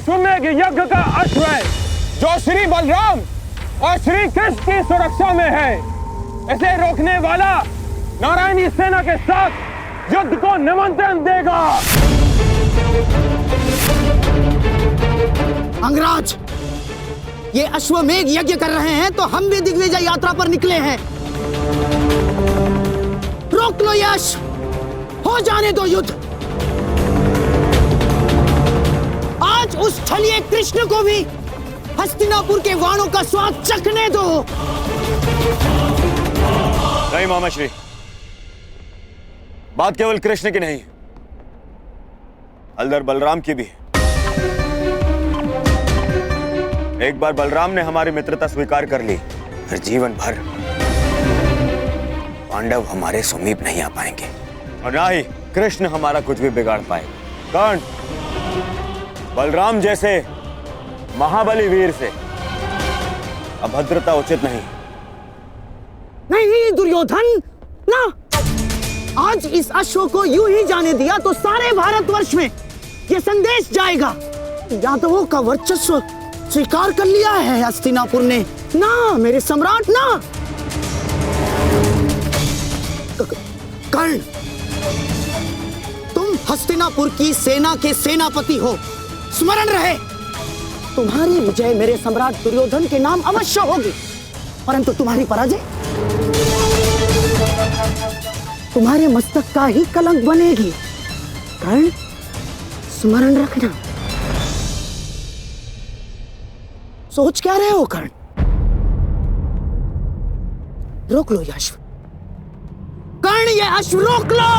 अश्वमेध यज्ञ का अश्व है जो श्री बलराम और श्री कृष्ण की सुरक्षा में है। इसे रोकने वाला नारायणी सेना के साथ युद्ध को निमंत्रण देगा।
अंगराज, ये अश्वमेध यज्ञ कर रहे हैं तो हम भी दिग्विजय यात्रा पर निकले हैं। रोक लो यश, हो जाने दो युद्ध। आज उस छलिए कृष्ण को भी हस्तिनापुर के वाणों का स्वाद चखने दो।
नहीं मामाश्री, बात केवल कृष्ण की नहीं, हलधर बलराम की भी है। एक बार बलराम ने हमारी मित्रता स्वीकार कर ली, फिर जीवन भर पांडव हमारे समीप नहीं आ पाएंगे और ना ही कृष्ण हमारा कुछ भी बिगाड़ पाए। कर्ण, बलराम जैसे महाबली वीर से अभद्रता उचित नहीं।
नहीं दुर्योधन, ना। आज इस अश्व को यूं ही जाने दिया तो सारे भारतवर्ष में यह संदेश जाएगा, यादवों का वर्चस्व स्वीकार कर लिया है हस्तिनापुर ने। ना मेरे सम्राट, ना। कर्ण, तुम हस्तिनापुर की सेना के सेनापति हो, स्मरण रहे। तुम्हारी विजय मेरे सम्राट दुर्योधन के नाम अवश्य होगी, परंतु तुम्हारी पराजय तुम्हारे मस्तक का ही कलंक बनेगी। कर्ण, स्मरण रखना। सोच क्या रहे हो कर्ण? रोक लो ये अश्व। कर्ण, ये अश्व रोक लो।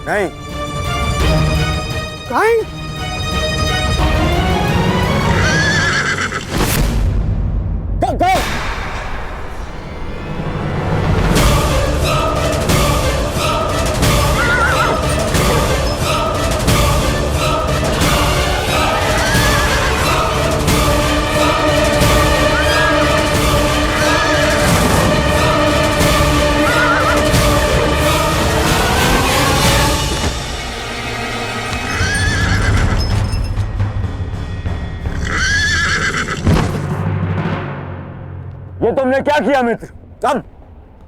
नहीं।
कर्ण, go!
ये तुमने क्या किया मित्र? अब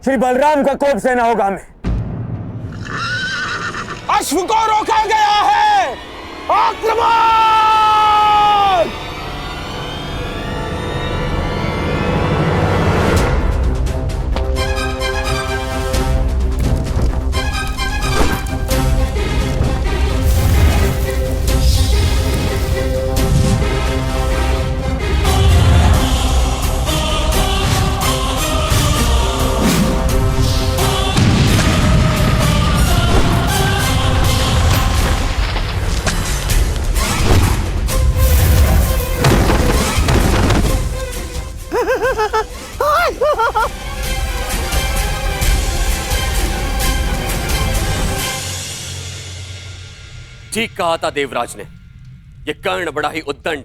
श्री बलराम का कोप सेना होगा हमें।
अश्व को रोका गया है, आक्रमण!
ठीक कहा था देवराज ने, यह कर्ण बड़ा ही उद्दंड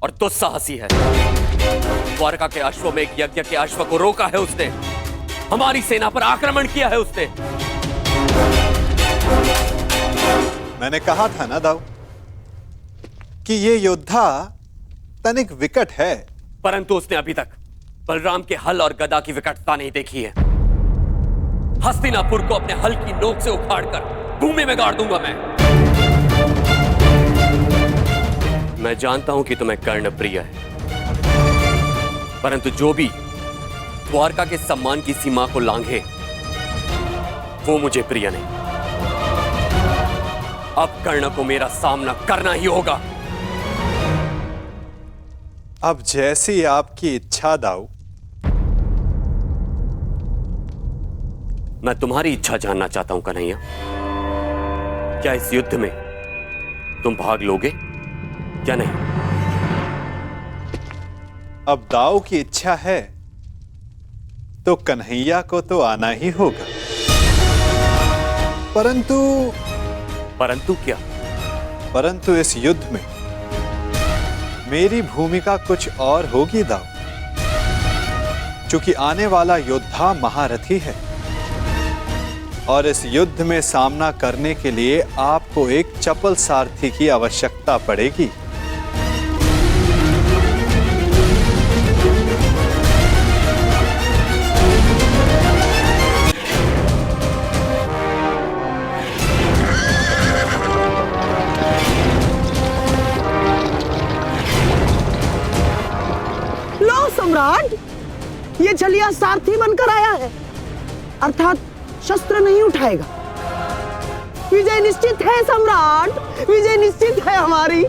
और दुस्साहसी है। द्वारका के अश्वमेध यज्ञ के अश्व को रोका है उसने, हमारी सेना पर आक्रमण किया है उसने।
मैंने कहा था ना दाऊ कि ये योद्धा तनिक विकट है,
परंतु उसने अभी तक बलराम के हल और गदा की विकटता नहीं देखी है। हस्तिनापुर को अपने हल की नोक से उखाड़कर भूमि में गाड़ दूंगा मैं जानता हूं कि तुम्हें कर्ण प्रिय है, परंतु जो भी द्वारका के सम्मान की सीमा को लांघे वो मुझे प्रिय नहीं। अब कर्ण को मेरा सामना करना ही होगा।
अब जैसी आपकी इच्छा दाऊ।
मैं तुम्हारी इच्छा जानना चाहता हूं कन्हैया। क्या इस युद्ध में तुम भाग लोगे या नहीं?
अब दाऊ की इच्छा है तो कन्हैया को तो आना ही होगा।
परंतु क्या?
परंतु इस युद्ध में मेरी भूमिका कुछ और होगी दाऊ, क्योंकि आने वाला योद्धा महारथी है और इस युद्ध में सामना करने के लिए आपको एक चपल सारथी की आवश्यकता पड़ेगी।
लो सम्राट, ये छलिया सारथी बनकर आया है, अर्थात शस्त्र नहीं उठाएगा। विजय निश्चित है सम्राट, विजय निश्चित है हमारी।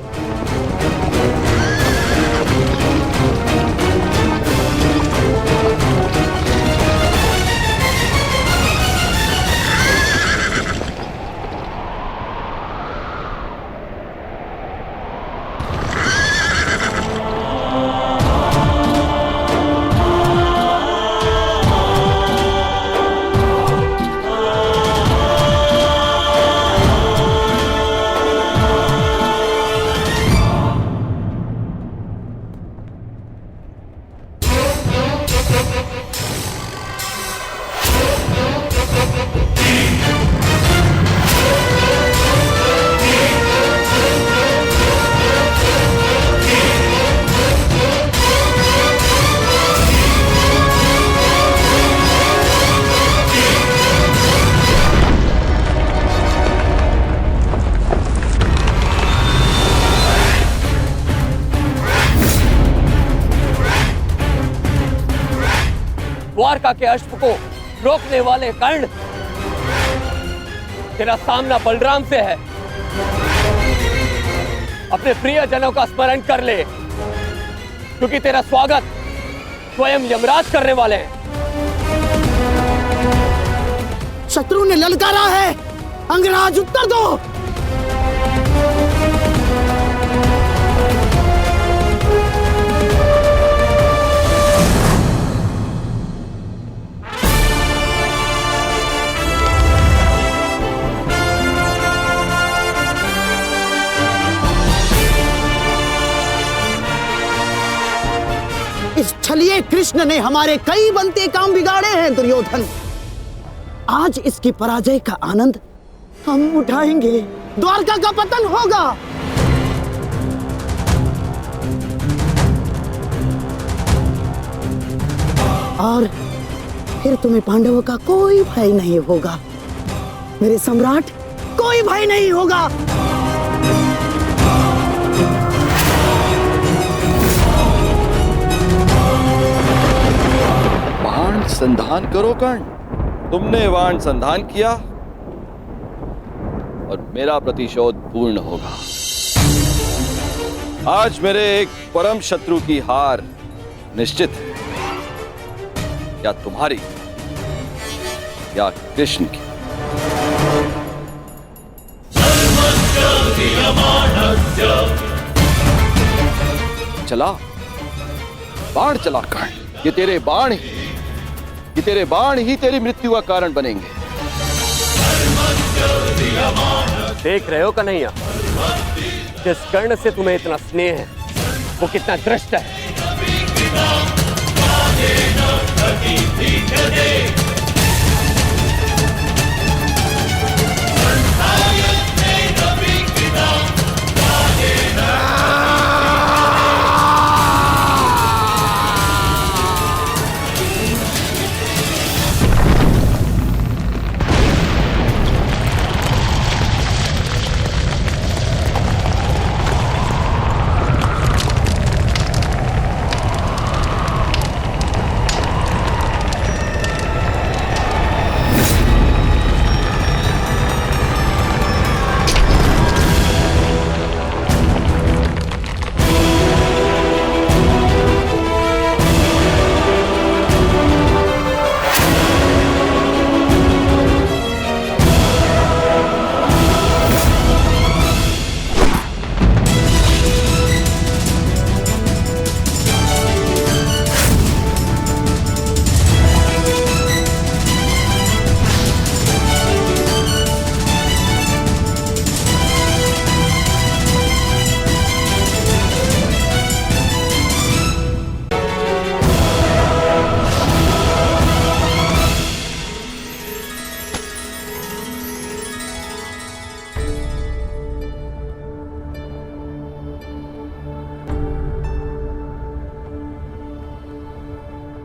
द्वारका के अश्व को रोकने वाले कर्ण, तेरा सामना बलराम से है। अपने प्रियजनों का स्मरण कर ले, क्योंकि तेरा स्वागत स्वयं यमराज करने वाले हैं।
शत्रु ने ललकारा है, अंगराज उत्तर दो। इस छलिए कृष्ण ने हमारे कई बनते काम बिगाड़े हैं दुर्योधन। आज इसकी पराजय का आनंद हम उठाएंगे, द्वारका का पतन होगा। और फिर तुम्हें पांडवों का कोई भय नहीं होगा, मेरे सम्राट, कोई भय नहीं होगा।
बाण संधान करो कर्ण, तुमने बाण संधान किया और मेरा प्रतिशोध पूर्ण होगा। आज मेरे एक परम शत्रु की हार निश्चित है, या तुम्हारी या कृष्ण की। चला बाण चला कर्ण, ये तेरे बाण ही तेरी मृत्यु का कारण बनेंगे।
देख रहे हो कन्हैया, जिस कर्ण से तुम्हें इतना स्नेह है वो कितना दृष्ट है।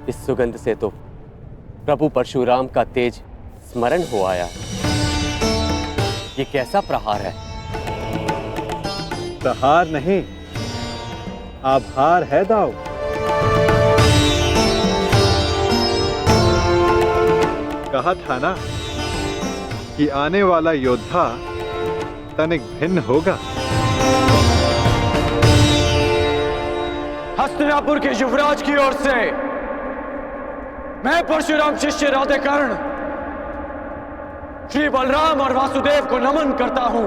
इस सुगंध से तो प्रभु परशुराम का तेज स्मरण हो आया। ये कैसा प्रहार है?
प्रहार नहीं, आभार है दाऊ। कहा था ना कि आने वाला योद्धा तनिक भिन्न होगा।
हस्तिनापुर के युवराज की ओर से मैं परशुराम शिष्य राधेकर्ण श्री बलराम और वासुदेव को नमन करता हूं।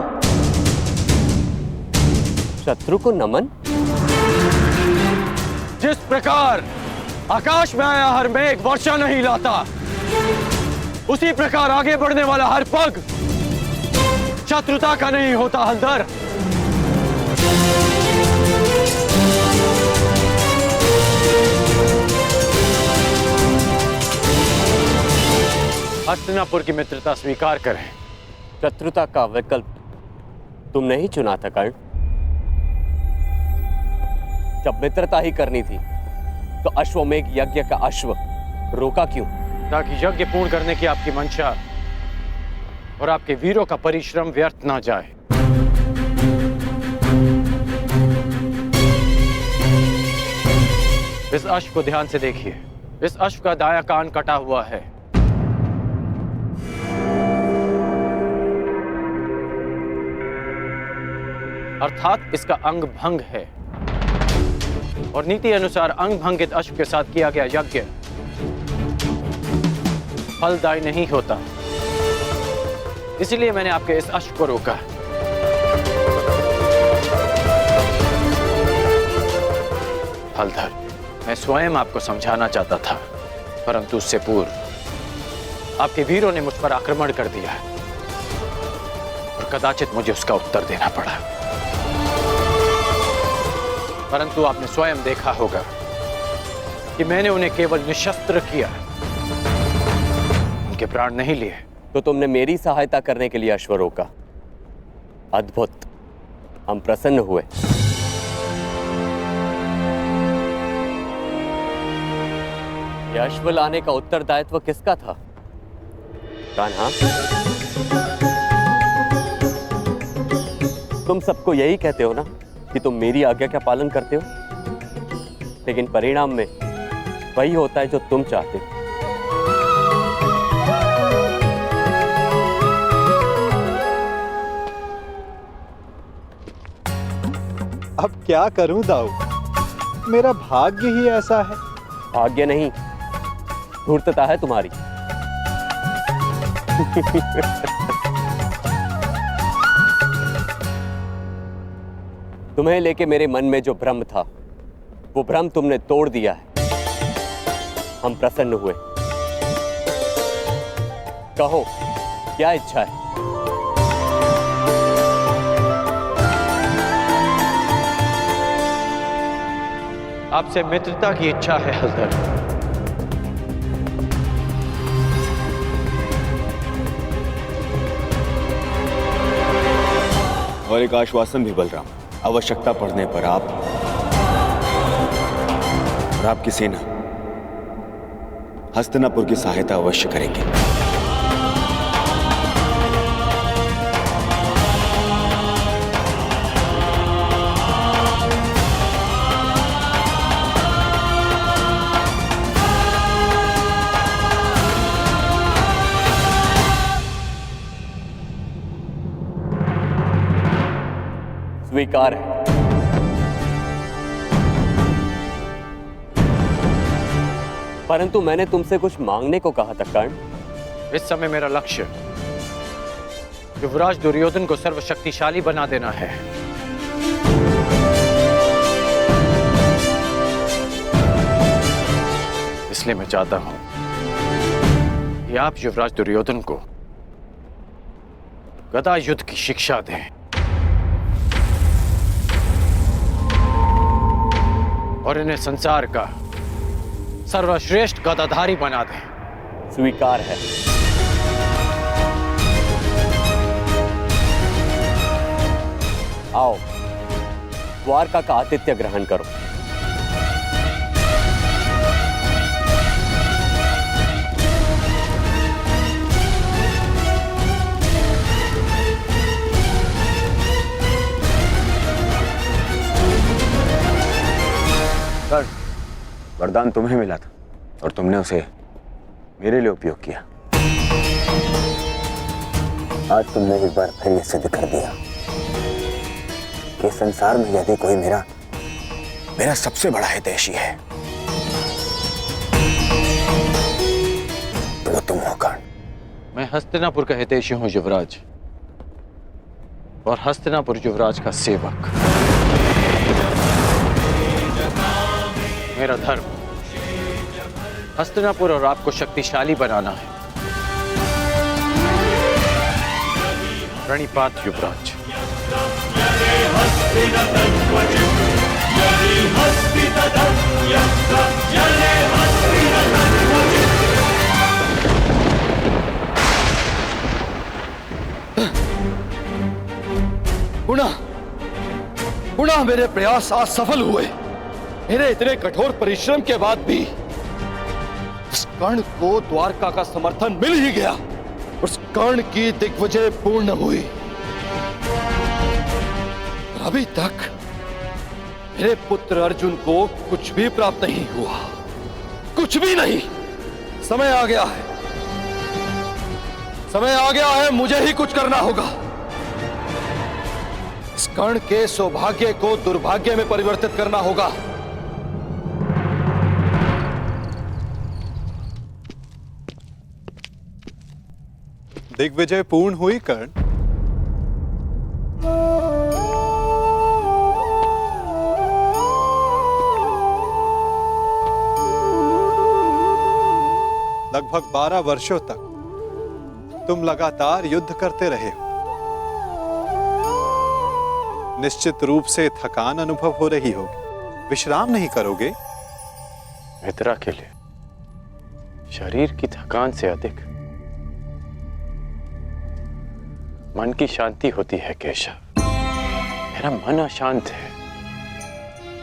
शत्रु को नमन?
जिस प्रकार आकाश में आया हर मेघ वर्षा नहीं लाता, उसी प्रकार आगे बढ़ने वाला हर पग शत्रुता का नहीं होता हलधर। हस्तिनापुर की मित्रता स्वीकार करें।
शत्रुता का विकल्प तुमने ही चुना था कर्ण। जब मित्रता ही करनी थी तो अश्वमेघ यज्ञ का अश्व रोका क्यों?
ताकि यज्ञ पूर्ण करने की आपकी मंशा और आपके वीरों का परिश्रम व्यर्थ ना जाए। इस अश्व को ध्यान से देखिए। इस अश्व का दायां कान कटा हुआ है। अर्थात इसका अंग भंग है और नीति अनुसार अंग भंगित अश्व के साथ किया गया यज्ञ फलदायी नहीं होता। इसलिए मैंने आपके इस अश्व को रोका। हलधर, मैं स्वयं आपको समझाना चाहता था, परंतु उससे पूर्व आपके वीरों ने मुझ पर आक्रमण कर दिया और कदाचित मुझे उसका उत्तर देना पड़ा। परंतु आपने स्वयं देखा होगा कि मैंने उन्हें केवल निशस्त्र किया, उनके प्राण नहीं लिए।
तो तुमने मेरी सहायता करने के लिए अश्व रोका। अद्भुत, हम प्रसन्न हुए। यह अश्व लाने का उत्तरदायित्व किसका था? कान्हा, तुम सबको यही कहते हो ना कि तुम मेरी आज्ञा का पालन करते हो, लेकिन परिणाम में वही होता है जो तुम चाहते हो।
अब क्या करूं दाऊ, मेरा भाग्य ही ऐसा है।
भाग्य नहीं, धूर्तता है तुम्हारी। तुम्हें लेके मेरे मन में जो भ्रम था, वो भ्रम तुमने तोड़ दिया है। हम प्रसन्न हुए। कहो, क्या इच्छा है?
आपसे मित्रता की इच्छा है हलधर।
और एक आश्वासन भी बलराम, आवश्यकता पड़ने पर आप और आपकी सेना हस्तिनापुर की सहायता अवश्य करेंगे।
स्वीकार है। परंतु मैंने तुमसे कुछ मांगने को कहा था कर्ण।
इस समय मेरा लक्ष्य युवराज दुर्योधन को सर्वशक्तिशाली बना देना है। इसलिए मैं चाहता हूं कि आप युवराज दुर्योधन को गदा युद्ध की शिक्षा दें और इन्हें संसार का सर्वश्रेष्ठ गदाधारी बना दें।
स्वीकार है। आओ, द्वारका का आतिथ्य ग्रहण करो।
वरदान तुम्हें मिला था और तुमने उसे मेरे लिए उपयोग किया। आज तुमने एक बार फिर ये सिद्ध कर दिया कि संसार में यदि कोई मेरा सबसे बड़ा हितैषी है तो वो तुम हो कर्ण।
मैं हस्तिनापुर का हितैषी हूं युवराज, और हस्तिनापुर युवराज का सेवक। मेरा धर्म हस्तिनापुर और आपको शक्तिशाली बनाना है। प्रणिपात युवराज।
पुनः मेरे प्रयास आज सफल हुए। मेरे इतने कठोर परिश्रम के बाद भी उस कर्ण को द्वारका का समर्थन मिल ही गया। उस कर्ण की दिग्विजय पूर्ण हुई। अभी तक मेरे पुत्र अर्जुन को कुछ भी प्राप्त नहीं हुआ, कुछ भी नहीं। समय आ गया है, समय आ गया है, मुझे ही कुछ करना होगा। इस कर्ण के सौभाग्य को दुर्भाग्य में परिवर्तित करना होगा।
दिग्विजय पूर्ण हुई कर्ण। लगभग 12 वर्षों तक तुम लगातार युद्ध करते रहे हो। निश्चित रूप से थकान अनुभव हो रही होगी। विश्राम नहीं करोगे?
मित्रा के लिए शरीर की थकान से अधिक मन की शांति होती है केशव। मेरा मन अशांत है।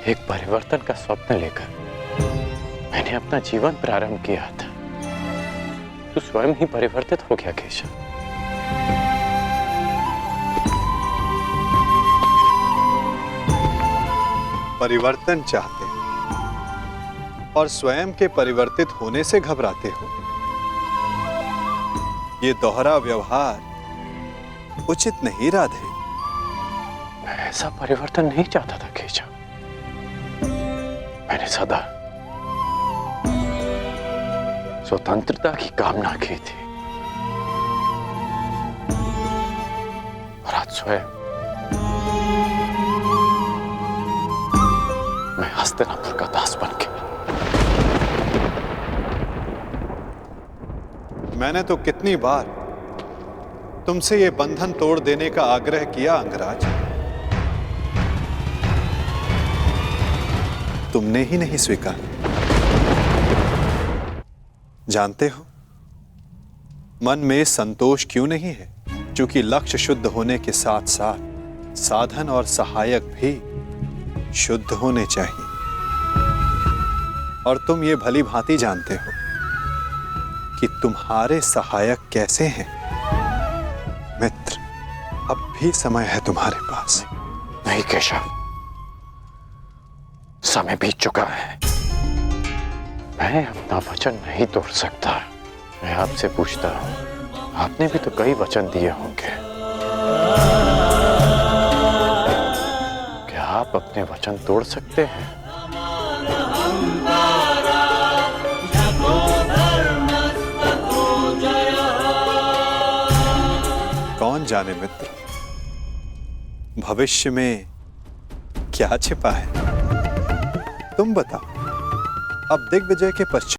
एक परिवर्तन का स्वप्न लेकर मैंने अपना जीवन प्रारंभ किया था। तू स्वयं ही परिवर्तित हो गया केशव।
परिवर्तन चाहते हो और स्वयं के परिवर्तित होने से घबराते हो। ये दोहरा व्यवहार उचित नहीं राधे।
मैं ऐसा परिवर्तन नहीं चाहता था केशव। मैंने सदा स्वतंत्रता की कामना की थी, और आज स्वयं मैं हस्तिनापुर का दास बन गया।
मैंने तो कितनी बार तुमसे ये बंधन तोड़ देने का आग्रह किया अंगराज, तुमने ही नहीं स्वीकारा। जानते हो मन में संतोष क्यों नहीं है? क्योंकि लक्ष्य शुद्ध होने के साथ साथ साधन और सहायक भी शुद्ध होने चाहिए। और तुम ये भली भांति जानते हो कि तुम्हारे सहायक कैसे हैं। मित्र, अब भी समय है तुम्हारे पास।
नहीं केशव, समय बीत चुका है। मैं अपना वचन नहीं तोड़ सकता। मैं आपसे पूछता हूं, आपने भी तो कई वचन दिए होंगे। क्या आप अपने वचन तोड़ सकते हैं?
कौन जाने मित्र, भविष्य में क्या छिपा है? तुम बताओ। अब दिग्विजय के पश्चात